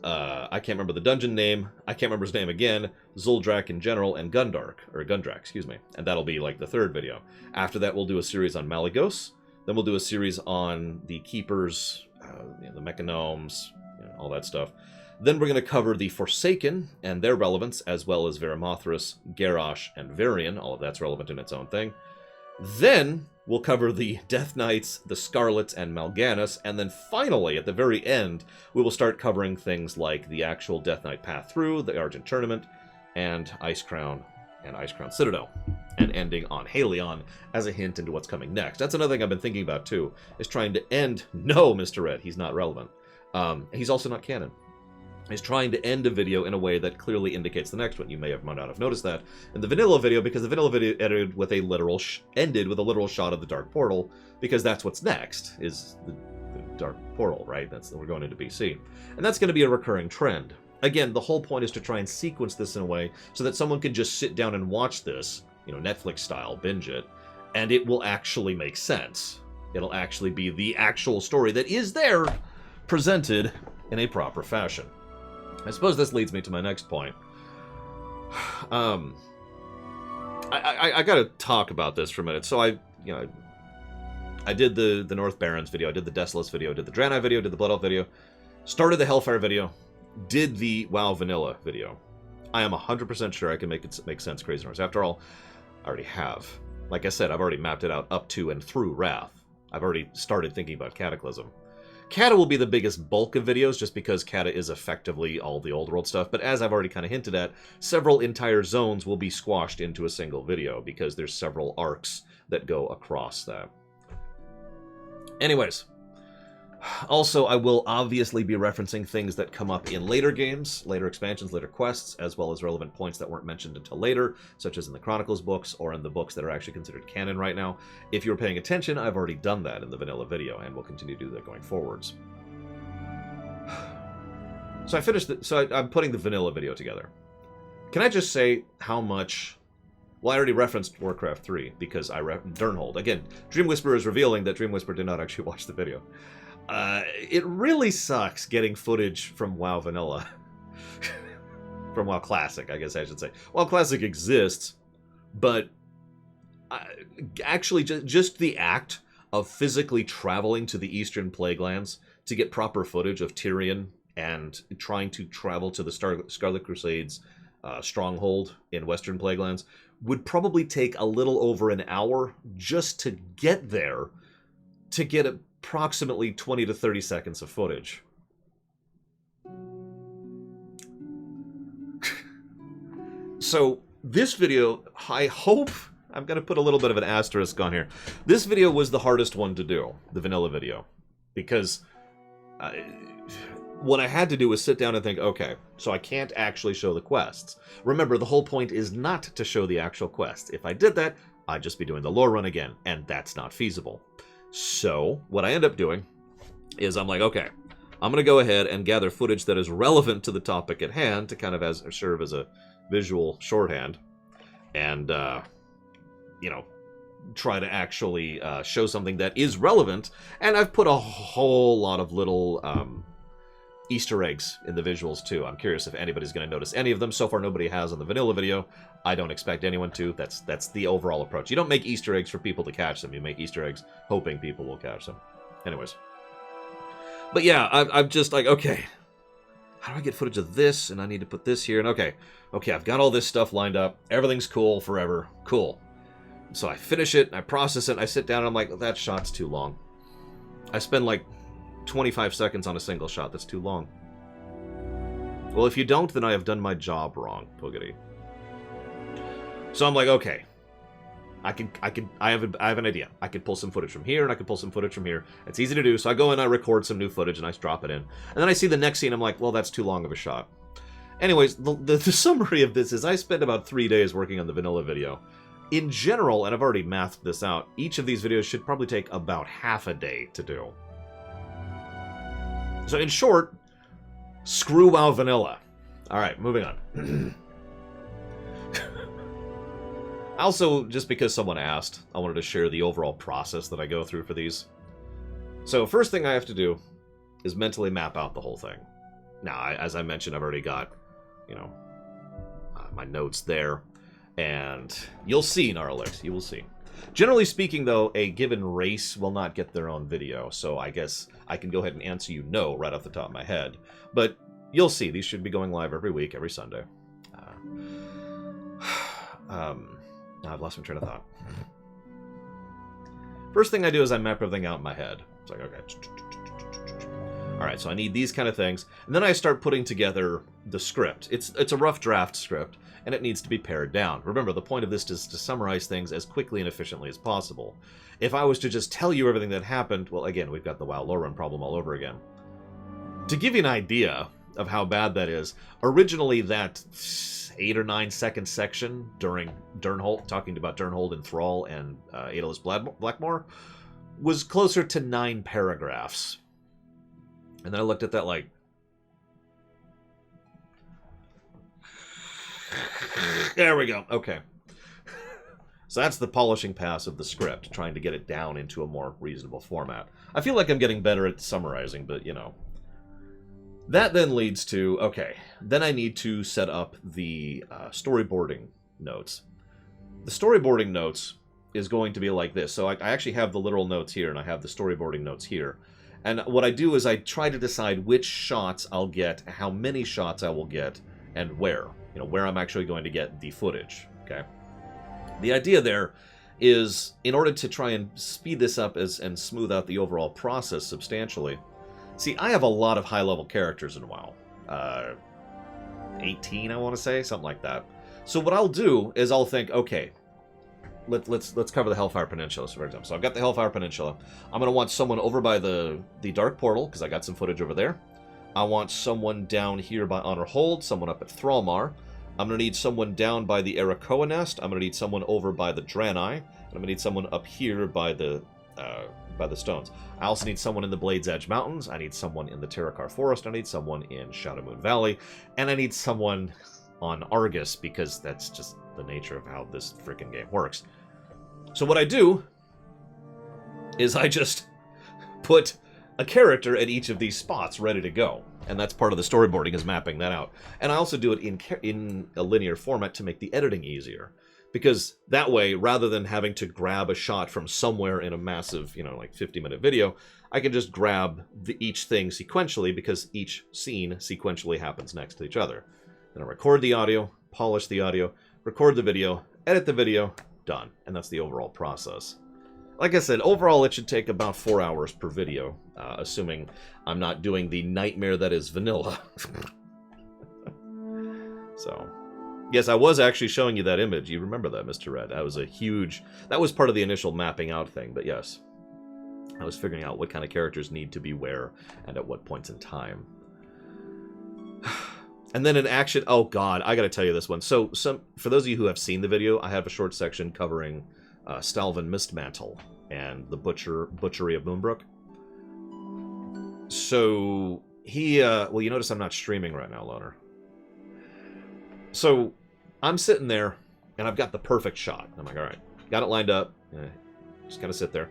Speaker 1: I can't remember the dungeon name, I can't remember his name again, Zuldrak in general, and Gundrak, excuse me. And that'll be like the third video. After that, we'll do a series on Malygos. Then we'll do a series on the Keepers, the Mechanomes, all that stuff. Then we're going to cover the Forsaken and their relevance, as well as Veramothras, Garrosh, and Varian. All of that's relevant in its own thing. Then we'll cover the Death Knights, the Scarlets, and Mal'Ganis. And then finally, at the very end, we will start covering things like the actual Death Knight Path Through, the Argent Tournament, and Icecrown and Icecrown Citadel. And ending on Halion as a hint into what's coming next. That's another thing I've been thinking about, too, is trying to end... No, Mr. Red, he's not relevant. He's also not canon. He's trying to end a video in a way that clearly indicates the next one. You may or might not have noticed that in the vanilla video, because the vanilla video ended with a literal shot of the Dark Portal, because that's what's next, is the Dark Portal, right? We're going into BC. And that's going to be a recurring trend. Again, the whole point is to try and sequence this in a way so that someone can just sit down and watch this, Netflix style, binge it, and it will actually make sense. It'll actually be the actual story that is there, presented in a proper fashion. I suppose this leads me to my next point. I gotta talk about this for a minute. So I did the North Barrens video, I did the Desolus video, I did the Draenei video, did the Blood Elf video, started the Hellfire video, did the WoW Vanilla video. I am 100% sure I can make it make sense, Crazy Norse. After all, I already have. Like I said, I've already mapped it out up to and through Wrath. I've already started thinking about Cataclysm. Kata will be the biggest bulk of videos, just because Kata is effectively all the old world stuff, but as I've already kind of hinted at, several entire zones will be squashed into a single video, because there's several arcs that go across that. Anyways, also I will obviously be referencing things that come up in later games, later expansions, later quests, as well as relevant points that weren't mentioned until later, such as in the Chronicles books, or in the books that are actually considered canon right now. If you're paying attention, I've already done that in the vanilla video, and will continue to do that going forwards. So I finished I'm putting the vanilla video together. Can I just say how much... Well, I already referenced LoreCraft 3, because Durnhold. Again, Dream Whisperer is revealing that Dream Whisperer did not actually watch the video. It really sucks getting footage from WoW Vanilla. From WoW Classic, I guess I should say. WoW Classic exists, but actually just the act of physically traveling to the Eastern Plaguelands to get proper footage of Tyrion and trying to travel to the Scarlet Crusade's stronghold in Western Plaguelands would probably take a little over an hour just to get there, to get approximately 20 to 30 seconds of footage. So this video, I hope, I'm going to put a little bit of an asterisk on here. This video was the hardest one to do, the vanilla video, because what I had to do was sit down and think, okay, so I can't actually show the quests. Remember, the whole point is not to show the actual quests. If I did that, I'd just be doing the lore run again, and that's not feasible. So, what I end up doing is I'm like, okay, I'm going to go ahead and gather footage that is relevant to the topic at hand to kind of serve as a visual shorthand, and, you know, try to actually show something that is relevant. And I've put a whole lot of little Easter eggs in the visuals too. I'm curious if anybody's going to notice any of them. So far, nobody has on the vanilla video. I don't expect anyone to. That's the overall approach. You don't make Easter eggs for people to catch them. You make Easter eggs hoping people will catch them. Anyways. But yeah, I'm just like, okay, how do I get footage of this? And I need to put this here. And okay, I've got all this stuff lined up. Everything's cool forever. Cool. So I finish it, I process it, I sit down, and I'm like, well, that shot's too long. I spend like 25 seconds on a single shot. That's too long. Well, if you don't, then I have done my job wrong, Poogity. So I'm like, okay, I have an idea. I could pull some footage from here, and I could pull some footage from here. It's easy to do. So I go in, I record some new footage, and I drop it in. And then I see the next scene. I'm like, well, that's too long of a shot. Anyways, the summary of this is I spent about 3 days working on the vanilla video. In general, and I've already mathed this out, each of these videos should probably take about half a day to do. So in short, screw WoW Vanilla. Alright, moving on. Also, just because someone asked, I wanted to share the overall process that I go through for these. So first thing I have to do is mentally map out the whole thing. Now, as I mentioned, I've already got, you know, my notes there. And you'll see, Gnarlix, you will see. Generally speaking, though, a given race will not get their own video, so I guess I can go ahead and answer you no right off the top of my head. But you'll see, these should be going live every week, every Sunday. I've lost my train of thought. First thing I do is I map everything out in my head. It's like, okay. Alright, so I need these kind of things. And then I start putting together the script. It's a rough draft script, and it needs to be pared down. Remember, the point of this is to summarize things as quickly and efficiently as possible. If I was to just tell you everything that happened, well, again, we've got the WoW lore run problem all over again. To give you an idea of how bad that is, originally that 8 or 9 second section during Durnhold, talking about Durnhold and Thrall and Aeolus Blackmoor, was closer to 9 paragraphs. And then I looked at that like... There we go. Okay. So that's the polishing pass of the script, trying to get it down into a more reasonable format. I feel like I'm getting better at summarizing, but, you know. That then leads to, okay, then I need to set up the storyboarding notes. The storyboarding notes is going to be like this. So I actually have the literal notes here, and I have the storyboarding notes here. And what I do is I try to decide which shots I'll get, how many shots I will get, and where. You know, where I'm actually going to get the footage, okay? The idea there is, in order to try and speed this up and smooth out the overall process substantially, See, I have a lot of high-level characters in WoW. 18, I want to say, something like that. So what I'll do is I'll think, okay, let's cover the Hellfire Peninsula, for example. So I've got the Hellfire Peninsula. I'm going to want someone over by the Dark Portal, because I got some footage over there. I want someone down here by Honor Hold, someone up at Thrallmar. I'm going to need someone down by the Arakoa Nest. I'm going to need someone over by the Draenei. And I'm going to need someone up here by the stones. I also need someone in the Blades Edge Mountains. I need someone in the Terakar Forest. I need someone in Shadowmoon Valley. And I need someone on Argus, because that's just the nature of how this freaking game works. So what I do is I just put a character at each of these spots ready to go. And that's part of the storyboarding, is mapping that out. And I also do it in a linear format to make the editing easier. Because that way, rather than having to grab a shot from somewhere in a massive, like 50-minute video, I can just grab each thing sequentially, because each scene sequentially happens next to each other. Then I record the audio, polish the audio, record the video, edit the video, done. And that's the overall process. Like I said, overall it should take about 4 hours per video, assuming I'm not doing the nightmare that is vanilla. So, yes, I was actually showing you that image. You remember that, Mr. Red. That was part of the initial mapping out thing, but yes. I was figuring out what kind of characters need to be where and at what points in time. And then in action, oh god, I gotta tell you this one. So, for those of you who have seen the video, I have a short section covering Stalvin Mistmantle and the butchery of Moonbrook. So, well, you notice I'm not streaming right now, Loner. So, I'm sitting there, and I've got the perfect shot. I'm like, alright, got it lined up. Just gotta sit there.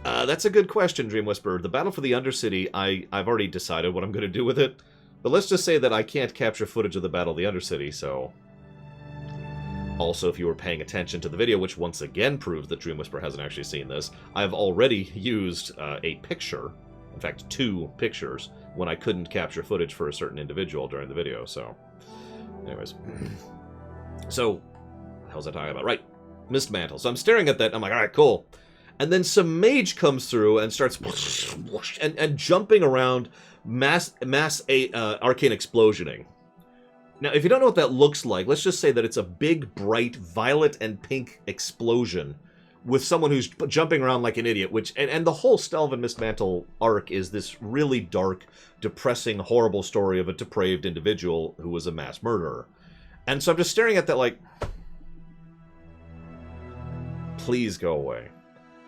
Speaker 1: That's a good question, Dream Whisperer. The Battle for the Undercity, I've already decided what I'm going to do with it. But let's just say that I can't capture footage of the Battle of the Undercity, so... Also, if you were paying attention to the video, which once again proves that Dream Whisperer hasn't actually seen this, I've already used a picture, in fact 2 pictures, when I couldn't capture footage for a certain individual during the video, so... Anyways. So, what the hell was I talking about? Right, Mistmantle. So I'm staring at that, and I'm like, alright, cool. And then some mage comes through and starts and jumping around, mass arcane explosioning. Now, if you don't know what that looks like, let's just say that it's a big, bright, violet and pink explosion with someone who's jumping around like an idiot. And the whole Stalvin Mistmantle arc is this really dark, depressing, horrible story of a depraved individual who was a mass murderer. And so I'm just staring at that like, please go away.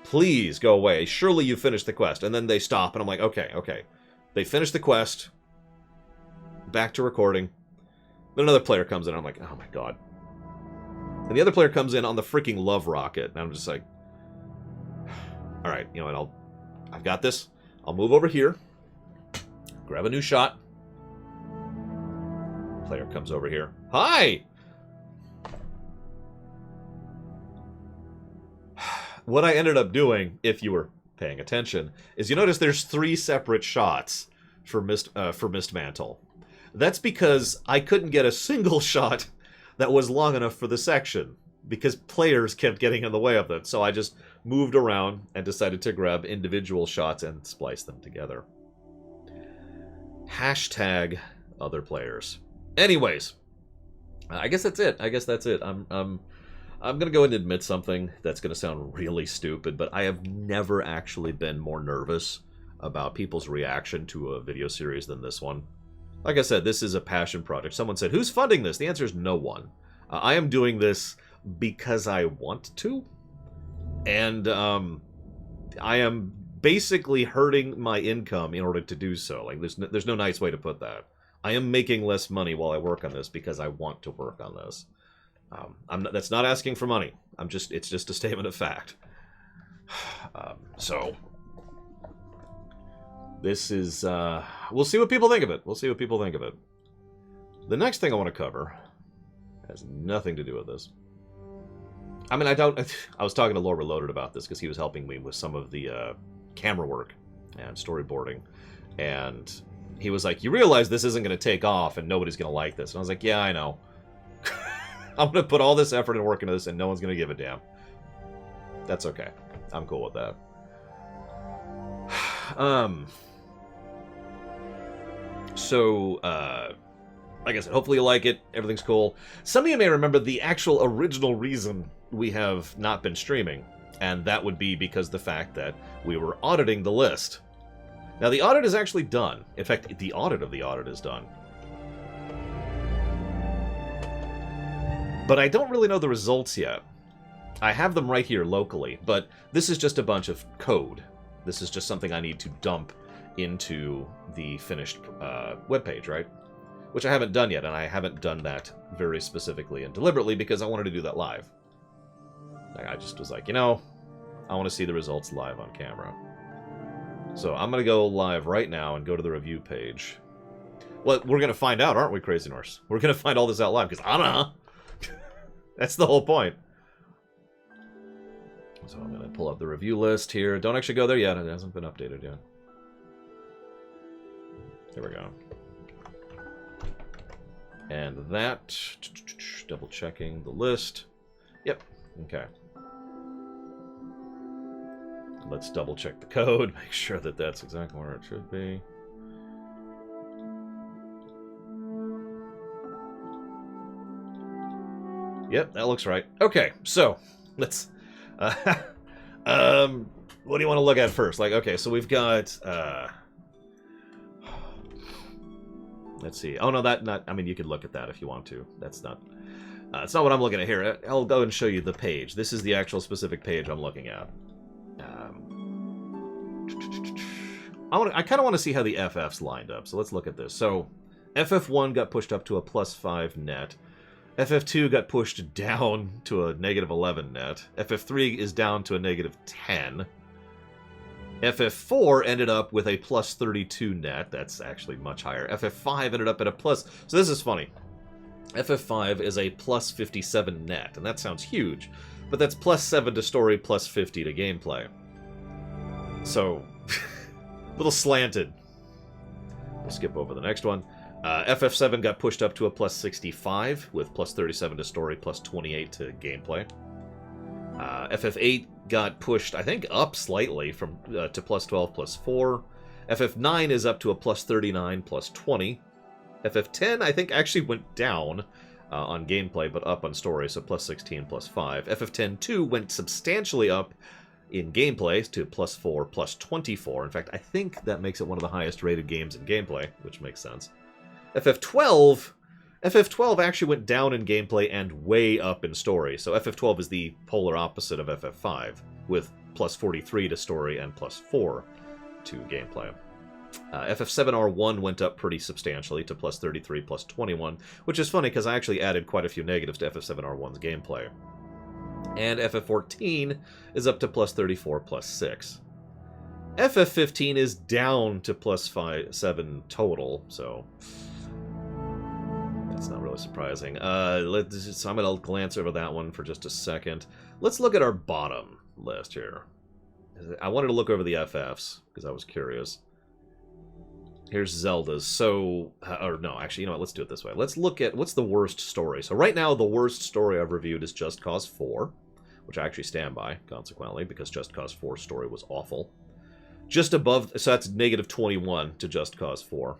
Speaker 1: Please go away. Surely you finished the quest. And then they stop, and I'm like, okay. They finish the quest. Back to recording. Then another player comes in, and I'm like, oh my god. And the other player comes in on the freaking love rocket, and I'm just like, alright, you know what, I've got this. I'll move over here. Grab a new shot. Player comes over here. Hi! What I ended up doing, if you were paying attention, is you notice there's 3 separate shots for Mistmantle. That's because I couldn't get a single shot that was long enough for the section, because players kept getting in the way of it. So I just moved around and decided to grab individual shots and splice them together. Hashtag other players. Anyways, I guess that's it. I'm going to go and admit something that's going to sound really stupid, but I have never actually been more nervous about people's reaction to a video series than this one. Like I said, this is a passion project. Someone said, who's funding this? The answer is no one. I am doing this because I want to, and I am basically hurting my income in order to do so. Like, there's no nice way to put that. I am making less money while I work on this because I want to work on this. That's not asking for money. It's just a statement of fact. So this is, we'll see what people think of it. The next thing I want to cover has nothing to do with this. I mean, I was talking to Lore Reloaded about this because he was helping me with some of the camera work and storyboarding. And he was like, you realize this isn't going to take off and nobody's going to like this. And I was like, yeah, I know. I'm going to put all this effort and work into this and no one's going to give a damn. That's okay. I'm cool with that. Like I said, hopefully you like it. Everything's cool. Some of you may remember the actual original reason we have not been streaming, and that would be because the fact that we were auditing the list. Now, the audit is actually done. In fact, the audit of the audit is done. But I don't really know the results yet. I have them right here locally, but this is just a bunch of code. This is just something I need to dump into the finished webpage, right? Which I haven't done yet, and I haven't done that very specifically and deliberately because I wanted to do that live. I just was like, you know, I want to see the results live on camera. So I'm going to go live right now and go to the review page. Well, we're going to find out, aren't we, Crazy Norse? We're going to find all this out live, because I don't know. That's the whole point. So I'm going to pull up the review list here. Don't actually go there yet. It hasn't been updated yet. There we go. And that, double checking the list. Yep, okay. Let's double check the code, make sure that that's exactly where it should be. Yep, that looks right. Okay, so let's what do you want to look at first? Like, okay, so we've got let's see. Oh no, I mean, you could look at that if you want to. That's not it's not what I'm looking at here. I'll go and show you the page. This is the actual specific page I'm looking at. I kind of want to see how the FFs lined up. So let's look at this. So FF1 got pushed up to a +5 net. FF2 got pushed down to a -11 net. FF3 is down to a -10. FF4 ended up with a +32 net. That's actually much higher. FF5 ended up at a plus... So this is funny. FF5 is a +57 net, and that sounds huge. But that's +7 to story, +50 to gameplay. So, a little slanted. We'll skip over the next one. FF7 got pushed up to a +65, with +37 to story, +28 to gameplay. FF8 got pushed, I think, up slightly from to +12, +4. FF9 is up to a +39, +20. FF10, I think, actually went down on gameplay, but up on story, so +16, +5. FF10-2 went substantially up in gameplay to +4, +24. In fact, I think that makes it one of the highest rated games in gameplay, which makes sense. FF12 actually went down in gameplay and way up in story. So FF12 is the polar opposite of FF5, with +43 to story and +4 to gameplay. FF7R1 went up pretty substantially to +33, +21, which is funny because I actually added quite a few negatives to FF7R1's gameplay. And FF14 is up to +34, +6. FF15 is down to +7 total, so that's not really surprising. So I'm going to glance over that one for just a second. Let's look at our bottom list here. I wanted to look over the FFs, because I was curious. Here's Zelda's. So, or no, actually, you know what? Let's do it this way. Let's look at what's the worst story. So right now, the worst story I've reviewed is Just Cause 4, which I actually stand by, consequently, because Just Cause 4 story was awful. Just above, so that's -21 to Just Cause 4.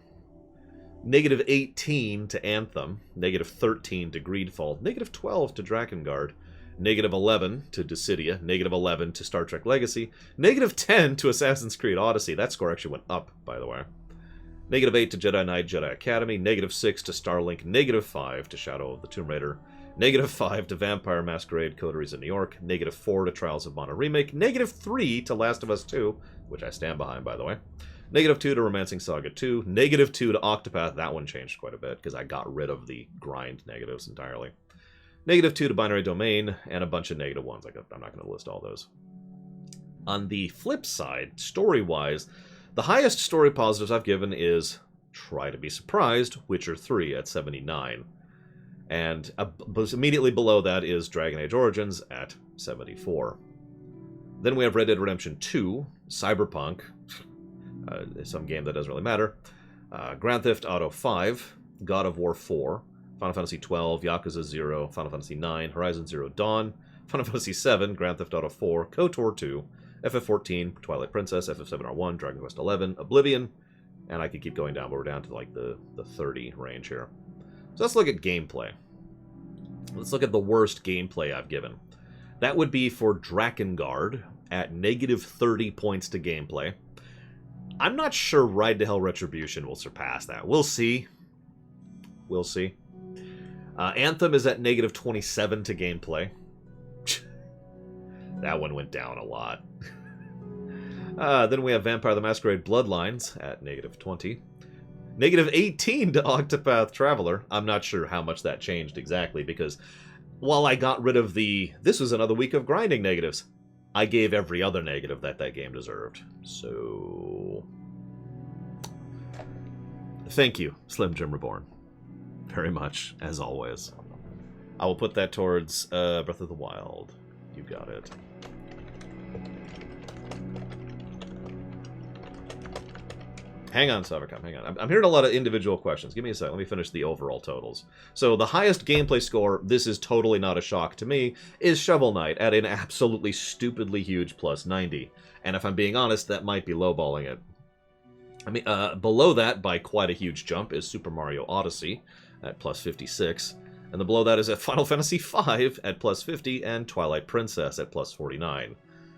Speaker 1: -18 to Anthem. -13 to Greedfall. -12 to Drakengard. -11 to Dissidia. -11 to Star Trek Legacy. -10 to Assassin's Creed Odyssey. That score actually went up, by the way. -8 to Jedi Knight, Jedi Academy. -6 to Starlink. -5 to Shadow of the Tomb Raider. -5 to Vampire Masquerade Coteries in New York. -4 to Trials of Mana Remake. -3 to Last of Us 2, which I stand behind, by the way. -2 to Romancing Saga 2. -2 to Octopath. That one changed quite a bit, because I got rid of the grind negatives entirely. -2 to Binary Domain, and a bunch of -1s. I'm not going to list all those. On the flip side, story-wise, the highest story positives I've given is Try to Be Surprised, Witcher 3 at 79. And immediately below that is Dragon Age Origins at 74. Then we have Red Dead Redemption 2, Cyberpunk, some game that doesn't really matter, Grand Theft Auto 5, God of War 4, Final Fantasy 12, Yakuza 0, Final Fantasy 9, Horizon Zero Dawn, Final Fantasy 7, Grand Theft Auto 4, KOTOR 2, FF14, Twilight Princess, FF7R1, Dragon Quest XI, Oblivion, and I could keep going down, but we're down to like the 30 range here. So let's look at gameplay. Let's look at the worst gameplay I've given. That would be for Drakengard at negative 30 points to gameplay. I'm not sure Ride to Hell Retribution will surpass that. We'll see. We'll see. Anthem is at negative 27 to gameplay. That one went down a lot. Then we have Vampire the Masquerade Bloodlines at negative 20. Negative 18 to Octopath Traveler. I'm not sure how much that changed exactly, because while I got rid of this was another week of grinding negatives, I gave every other negative that game deserved. So thank you, Slim Jim Reborn. Very much, as always. I will put that towards Breath of the Wild. You got it. Hang on, Cybercom, hang on. I'm hearing a lot of individual questions. Give me a second. Let me finish the overall totals. So the highest gameplay score, this is totally not a shock to me, is Shovel Knight at an absolutely stupidly huge plus 90. And if I'm being honest, that might be lowballing it. I mean, below that, by quite a huge jump, is Super Mario Odyssey at plus 56. And then below that is Final Fantasy V at plus 50, and Twilight Princess at plus 49.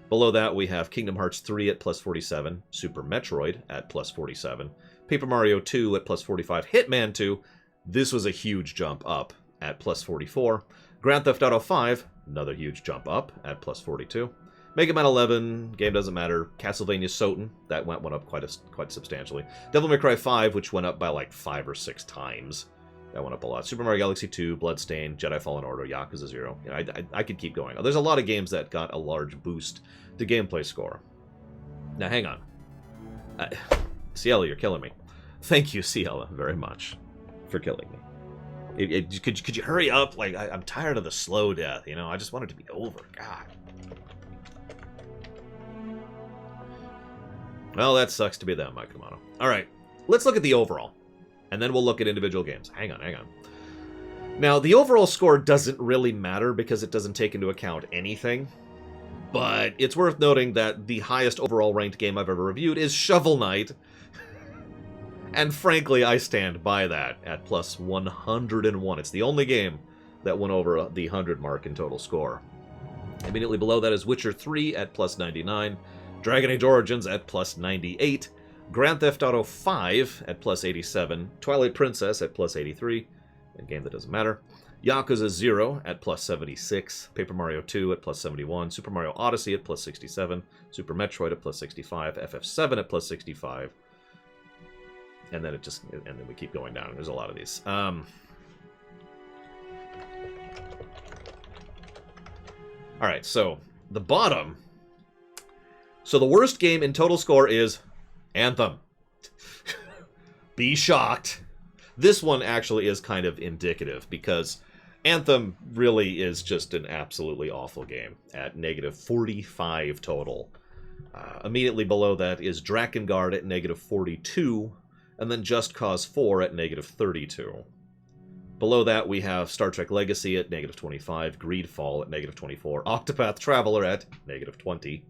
Speaker 1: Below that, we have Kingdom Hearts 3 at plus 47, Super Metroid at plus 47, Paper Mario 2 at plus 45, Hitman 2, this was a huge jump up at plus 44, Grand Theft Auto 5, another huge jump up at plus 42, Mega Man 11, game doesn't matter, Castlevania Soten, that went up quite substantially, Devil May Cry 5, which went up by like 5 or 6 times. That went up a lot. Super Mario Galaxy 2, Bloodstained, Jedi Fallen Order, Yakuza 0. You know, I could keep going. There's a lot of games that got a large boost to gameplay score. Now, hang on. Ciela, you're killing me. Thank you, Ciela, very much for killing me. Could you hurry up? Like, I'm tired of the slow death, you know? I just want it to be over. God. Well, that sucks to be them, Mike Kamano. All right, let's look at the overall. And then we'll look at individual games. Hang on. Now, the overall score doesn't really matter because it doesn't take into account anything. But it's worth noting that the highest overall ranked game I've ever reviewed is Shovel Knight. And frankly, I stand by that at plus 101. It's the only game that went over the 100 mark in total score. Immediately below that is Witcher 3 at plus 99. Dragon Age Origins at plus 98. Grand Theft Auto 5 at plus 87, Twilight Princess at plus 83, a game that doesn't matter, Yakuza 0 at plus 76, Paper Mario 2 at plus 71, Super Mario Odyssey at plus 67, Super Metroid at plus 65, FF7 at plus 65, and then we keep going down. There's a lot of these. Alright, so the bottom. So the worst game in total score is Anthem. Be shocked. This one actually is kind of indicative because Anthem really is just an absolutely awful game at negative 45 total. Immediately below that is Drakengard at negative 42, and then Just Cause 4 at negative 32. Below that we have Star Trek Legacy at negative 25, Greedfall at negative 24, Octopath Traveler at negative 20,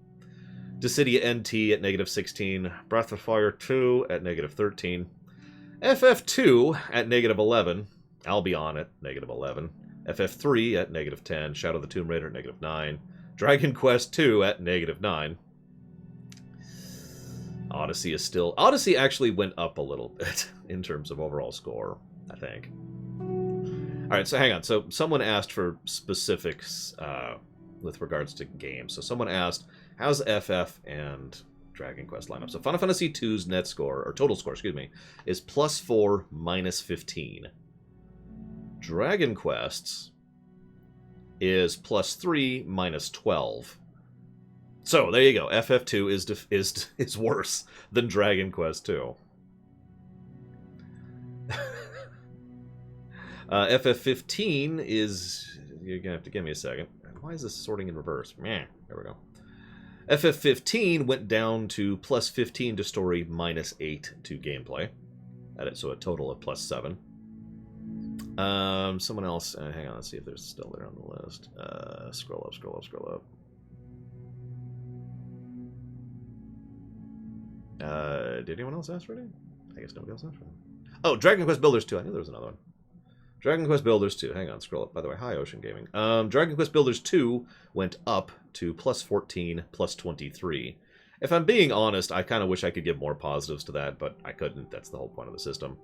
Speaker 1: Dissidia NT at negative 16, Breath of Fire 2 at negative 13, FF2 at negative 11, Albion at negative 11, FF3 at negative 10, Shadow of the Tomb Raider at negative 9, Dragon Quest 2 at negative 9. Odyssey actually went up a little bit in terms of overall score, I think. Alright, so hang on. So someone asked for specifics with regards to games. So someone asked, how's FF and Dragon Quest line up? So Final Fantasy II's net score, or total score, excuse me, is plus 4, minus 15. Dragon Quest's is plus 3, minus 12. So there you go. FF2 is worse than Dragon Quest 2. FF15 is... You're going to have to give me a second. Why is this sorting in reverse? Meh. There we go. FF15 went down to plus 15 to story, minus 8 to gameplay. So a total of plus 7. Someone else... hang on, let's see if there's still there on the list. Scroll up. Did anyone else ask for anything? I guess nobody else asked for anything. Oh, Dragon Quest Builders 2. I knew there was another one. Dragon Quest Builders 2. Hang on, scroll up. By the way, hi, Ocean Gaming. Dragon Quest Builders 2 went up to plus 14, plus 23. If I'm being honest, I kind of wish I could give more positives to that, but I couldn't. That's the whole point of the system.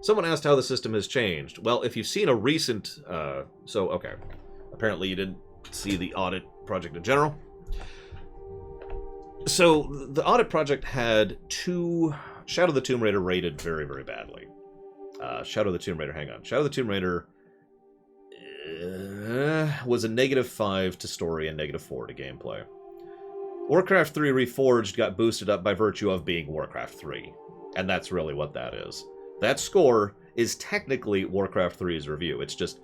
Speaker 1: Someone asked how the system has changed. Well, if you've seen a recent... okay. Apparently you didn't see the audit project in general. So, the audit project had two... Shadow of the Tomb Raider rated very, very badly. Shadow of the Tomb Raider, hang on. Shadow of the Tomb Raider was a -5 to story and -4 to gameplay. Warcraft 3 Reforged got boosted up by virtue of being Warcraft 3. And that's really what that is. That score is technically Warcraft 3's review. It's just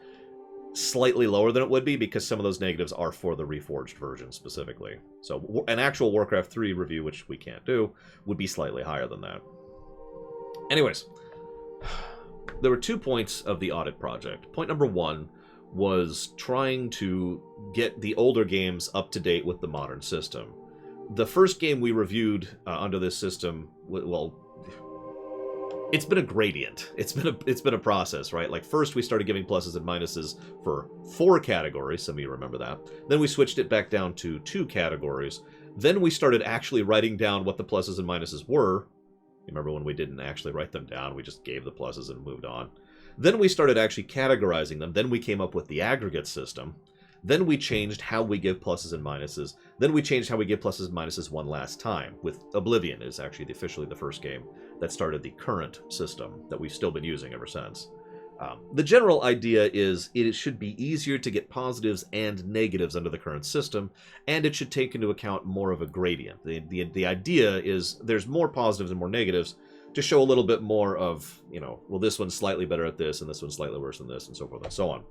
Speaker 1: slightly lower than it would be because some of those negatives are for the Reforged version specifically. So an actual Warcraft 3 review, which we can't do, would be slightly higher than that. Anyways, there were 2 points of the audit project. Point number 1 was trying to get the older games up to date with the modern system. The first game we reviewed under this system, well, it's been a gradient. It's been a process, right? Like first we started giving pluses and minuses for 4 categories. Some of you remember that. Then we switched it back down to 2 categories. Then we started actually writing down what the pluses and minuses were. You remember when we didn't actually write them down? We just gave the pluses and moved on. Then we started actually categorizing them. Then we came up with the aggregate system. Then we changed how we give pluses and minuses. Then we changed how we give pluses and minuses one last time, with Oblivion is actually officially the first game that started the current system that we've still been using ever since. The general idea is it should be easier to get positives and negatives under the current system, and it should take into account more of a gradient. The idea is there's more positives and more negatives to show a little bit more of, you know, well, this one's slightly better at this, and this one's slightly worse than this, and so forth and so on.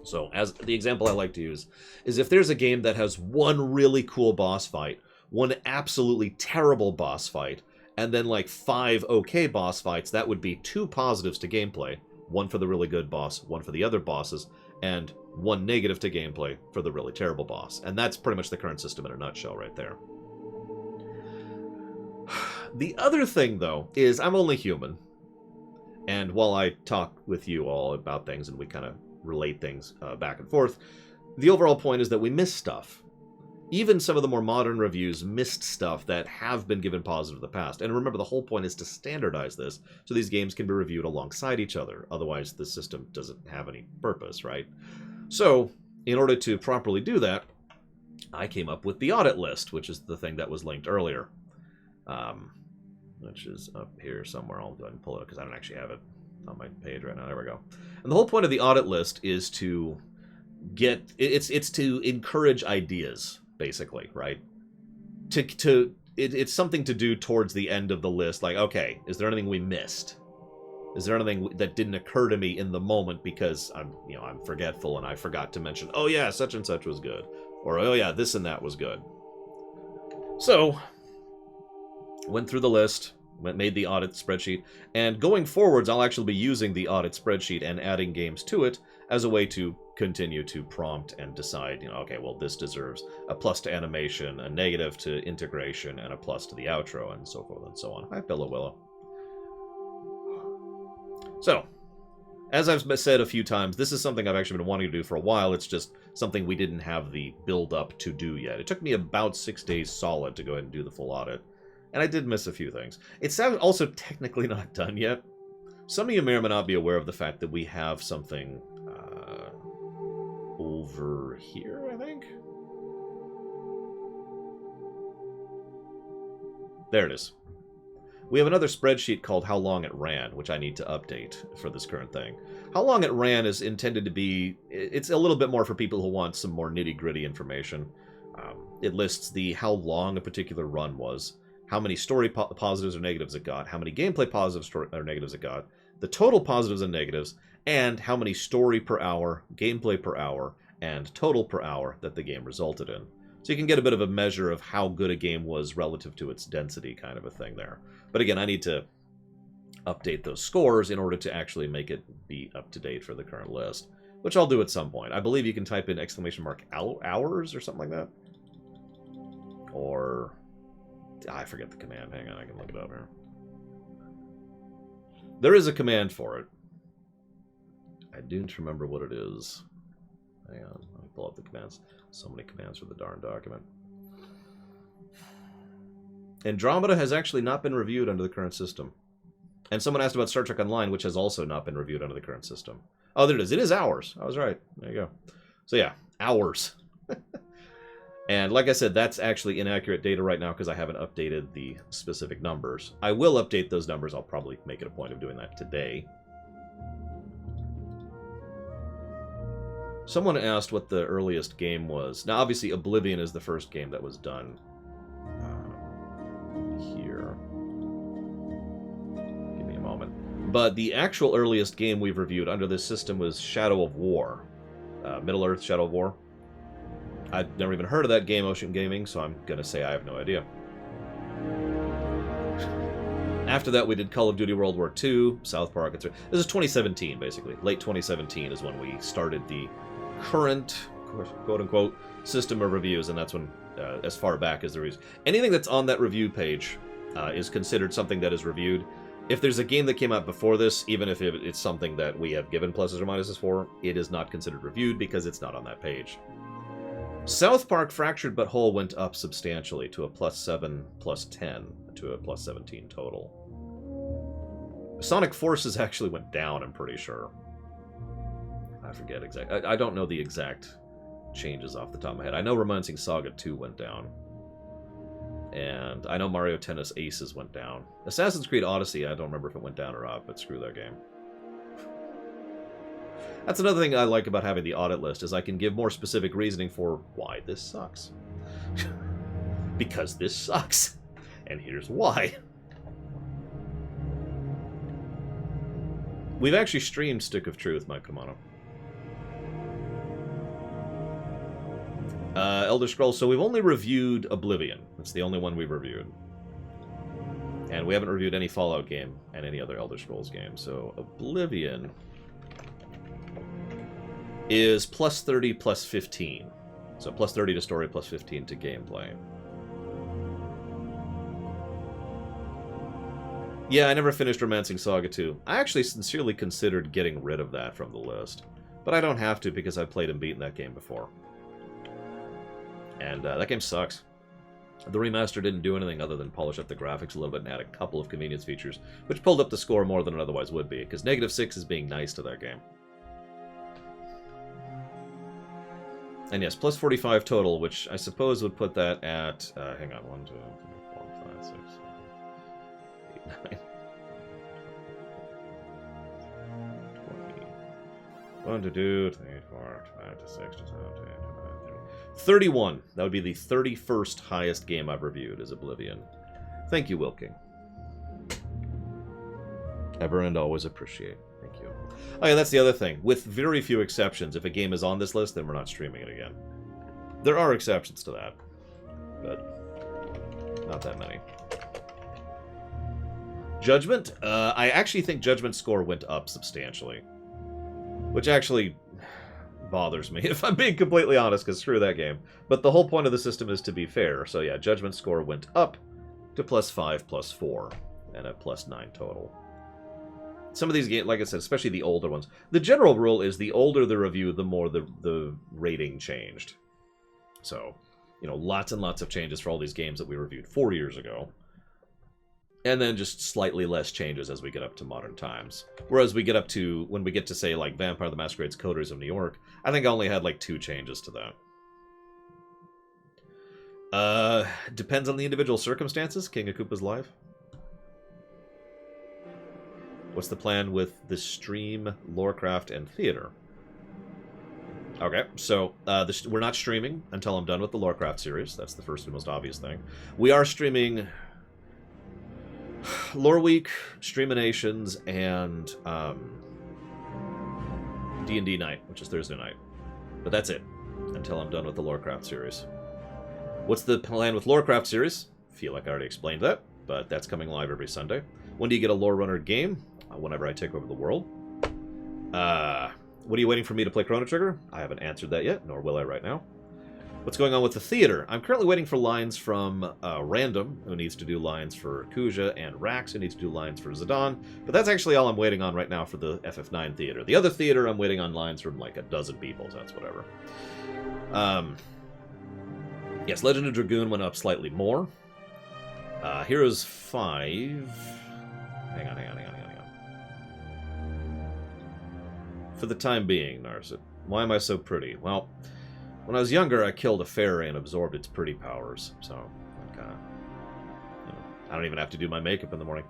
Speaker 1: So, as the example I like to use is if there's a game that has one really cool boss fight, one absolutely terrible boss fight, and then like 5 okay boss fights, that would be 2 positives to gameplay. 1 for the really good boss, 1 for the other bosses, and 1 negative to gameplay for the really terrible boss. And that's pretty much the current system in a nutshell right there. The other thing, though, is I'm only human. And while I talk with you all about things and we kind of relate things back and forth, the overall point is that we miss stuff. Even some of the more modern reviews missed stuff that have been given positive in the past. And remember, the whole point is to standardize this so these games can be reviewed alongside each other. Otherwise, the system doesn't have any purpose, right? So, in order to properly do that, I came up with the audit list, which is the thing that was linked earlier. Which is up here somewhere. I'll go ahead and pull it up because I don't actually have it on my page right now. There we go. And the whole point of the audit list is to get... It's to encourage ideas, basically, right? It's something to do towards the end of the list. Like, okay, is there anything we missed? Is there anything that didn't occur to me in the moment because I'm forgetful and I forgot to mention, oh yeah, such and such was good. Or, oh yeah, this and that was good. So, went through the list, made the audit spreadsheet, and going forwards, I'll actually be using the audit spreadsheet and adding games to it as a way to continue to prompt and decide, okay, well, this deserves a plus to animation, a negative to integration, and a plus to the outro, and so forth and so on. Hi, Pillow Willow. So, as I've said a few times, this is something I've actually been wanting to do for a while. It's just something we didn't have the build-up to do yet. It took me about 6 days solid to go ahead and do the full audit. And I did miss a few things. It's also technically not done yet. Some of you may or may not be aware of the fact that we have something over here, I think? There it is. We have another spreadsheet called How Long It Ran, which I need to update for this current thing. How Long It Ran is intended to be... It's a little bit more for people who want some more nitty-gritty information. It lists how long a particular run was, how many story positives or negatives it got, how many gameplay positives or negatives it got, the total positives and negatives, and how many story per hour, gameplay per hour, and total per hour that the game resulted in. So you can get a bit of a measure of how good a game was relative to its density, kind of a thing there. But again, I need to update those scores in order to actually make it be up to date for the current list, which I'll do at some point. I believe you can type in !hours or something like that. Or... I forget the command. Hang on, I can look it up here. There is a command for it. I don't remember what it is. Hang on, let me pull up the commands. So many commands for the darn document. Andromeda has actually not been reviewed under the current system. And someone asked about Star Trek Online, which has also not been reviewed under the current system. Oh, there it is. It is hours. I was right. There you go. So yeah, hours. And like I said, that's actually inaccurate data right now because I haven't updated the specific numbers. I will update those numbers. I'll probably make it a point of doing that today. Someone asked what the earliest game was. Now, obviously, Oblivion is the first game that was done here. Give me a moment. But the actual earliest game we've reviewed under this system was Shadow of War. Middle-earth Shadow of War. I'd never even heard of that game, Ocean Gaming, so I'm going to say I have no idea. After that, we did Call of Duty World War II, South Park, etc. This is 2017, basically. Late 2017 is when we started the current, quote-unquote, system of reviews, and that's when, as far back as there is. Anything that's on that review page is considered something that is reviewed. If there's a game that came out before this, even if it's something that we have given pluses or minuses for, it is not considered reviewed because it's not on that page. South Park Fractured But Whole went up substantially to a +7, +10, to a +17 total. Sonic Forces actually went down, I'm pretty sure. I forget exactly. I don't know the exact changes off the top of my head. I know Romancing Saga 2 went down. And I know Mario Tennis Aces went down. Assassin's Creed Odyssey, I don't remember if it went down or up, but screw that game. That's another thing I like about having the audit list, is I can give more specific reasoning for why this sucks. Because this sucks. And here's why. We've actually streamed Stick of Truth, Mike Kamano. Elder Scrolls, so we've only reviewed Oblivion. That's the only one we've reviewed. And we haven't reviewed any Fallout game and any other Elder Scrolls game. So Oblivion is +30, +15. So +30 to story, +15 to gameplay. Yeah, I never finished Romancing Saga 2. I actually sincerely considered getting rid of that from the list. But I don't have to because I've played and beaten that game before. And that game sucks. The remaster didn't do anything other than polish up the graphics a little bit and add a couple of convenience features, which pulled up the score more than it otherwise would be, because -6 is being nice to that game. And yes, +45 total, which I suppose would put that at, hang on, 1, 2, 3, 4, 5, 6, 7, 8, 9, 20, 1 to 2, 3, 4, 5 to 6 to 7 to 8, 31. That would be the 31st highest game I've reviewed, is Oblivion. Thank you, Wilking. Ever and always appreciate. Thank you. Oh yeah, that's the other thing. With very few exceptions, if a game is on this list, then we're not streaming it again. There are exceptions to that, but not that many. Judgment? I actually think Judgment's score went up substantially. Which actually bothers me, if I'm being completely honest, because screw that game. But the whole point of the system is to be fair. So yeah, Judgment score went up to +5, +4, and a +9 total. Some of these games, like I said, especially the older ones, the general rule is the older the review, the more the rating changed. So, you know, lots and lots of changes for all these games that we reviewed 4 years ago. And then just slightly less changes as we get up to modern times. Whereas we get up to, when we get to, say, like, Vampire the Masquerade's Coders of New York, I think I only had, like, 2 changes to that. Depends on the individual circumstances. King of Koopa's live. What's the plan with the stream, LoreCraft, and theater? Okay, so we're not streaming until I'm done with the LoreCraft series. That's the first and most obvious thing. We are streaming Loreweek, Streaminations, and D&D night, which is Thursday night. But that's it, until I'm done with the LoreCraft series. What's the plan with LoreCraft series? Feel like I already explained that, but that's coming live every Sunday. When do you get a Lore Runner game? Whenever I take over the world. What are you waiting for me to play Chrono Trigger? I haven't answered that yet, nor will I right now. What's going on with the theater? I'm currently waiting for lines from Random, who needs to do lines for Kuja, and Rax, who needs to do lines for Zidane. But that's actually all I'm waiting on right now for the FF9 theater. The other theater, I'm waiting on lines from like a dozen people, so that's whatever. Yes, Legend of Dragoon went up slightly more. Heroes 5... Hang on. For the time being, Narset. Why am I so pretty? Well, when I was younger, I killed a fairy and absorbed its pretty powers. So, I don't even have to do my makeup in the morning.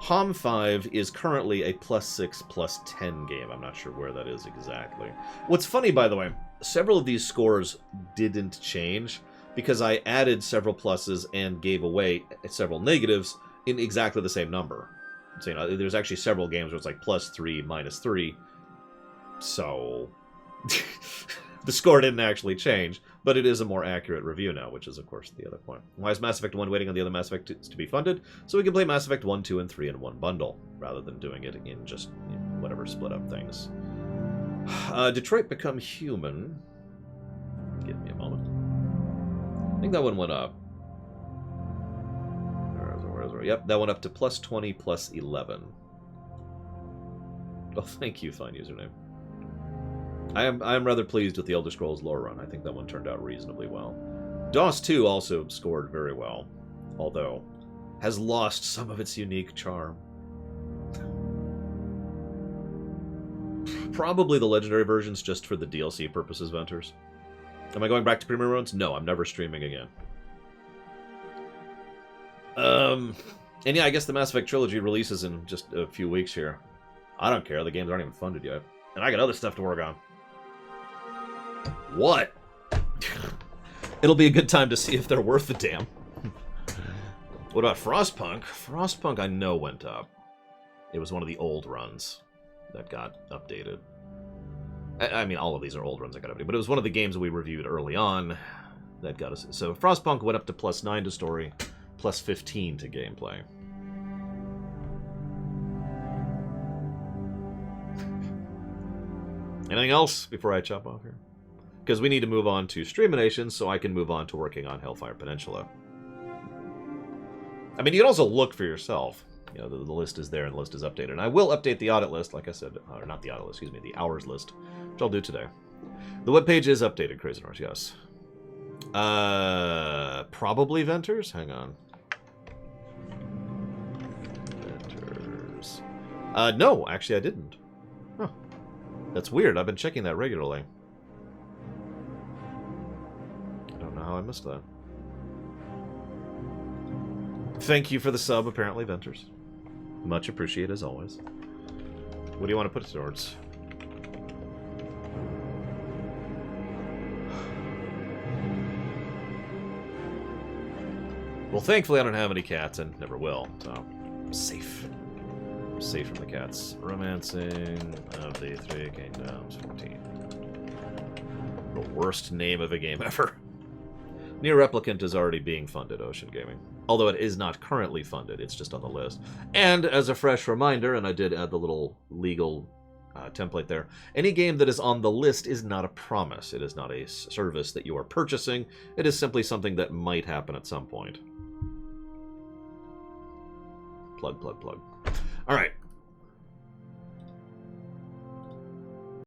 Speaker 1: HOM 5 is currently a +6, +10 game. I'm not sure where that is exactly. What's funny, by the way, several of these scores didn't change because I added several pluses and gave away several negatives in exactly the same number. So, there's actually several games where it's like +3, -3. So, the score didn't actually change, but it is a more accurate review now, which is, of course, the other point. Why is Mass Effect 1 waiting on the other Mass Effect to be funded? So we can play Mass Effect 1, 2, and 3 in one bundle, rather than doing it in just whatever split-up things. Detroit Become Human. Give me a moment. I think that one went up. Where is it? Yep, that went up to +20, +11. Oh, thank you, fine username. I am rather pleased with the Elder Scrolls lore run. I think that one turned out reasonably well. DOS 2 also scored very well, although has lost some of its unique charm. Probably the legendary versions just for the DLC purposes, Venters. Am I going back to premium runs? No, I'm never streaming again. And yeah, I guess the Mass Effect trilogy releases in just a few weeks here. I don't care, the games aren't even funded yet. And I got other stuff to work on. What? It'll be a good time to see if they're worth the damn. What about Frostpunk? Frostpunk I know went up. It was one of the old runs that got updated. I mean, all of these are old runs that got updated, but it was one of the games that we reviewed early on that got us. So Frostpunk went up to +9 to story, +15 to gameplay. Anything else before I chop off here? Because we need to move on to Streaminations so I can move on to working on Hellfire Peninsula. I mean, you can also look for yourself. You know, the list is there and the list is updated. And I will update the audit list, like I said. Or not the audit list, excuse me, the hours list, which I'll do today. The webpage is updated, Crazy Norse, yes. Probably Venters? Hang on. Venters. No, actually I didn't. Huh. That's weird. I've been checking that regularly. I don't know how I missed that. Thank you for the sub, apparently, Venters. Much appreciated, as always. What do you want to put it towards? Well, thankfully I don't have any cats, and never will, so I'm safe. I'm safe from the cats. Romancing of the Three Kingdoms, 14. The worst name of a game ever. Nier Replicant is already being funded, Ocean Gaming. Although it is not currently funded, it's just on the list. And as a fresh reminder, and I did add the little legal template there, any game that is on the list is not a promise. It is not a service that you are purchasing. It is simply something that might happen at some point. Plug, plug, plug. Alright.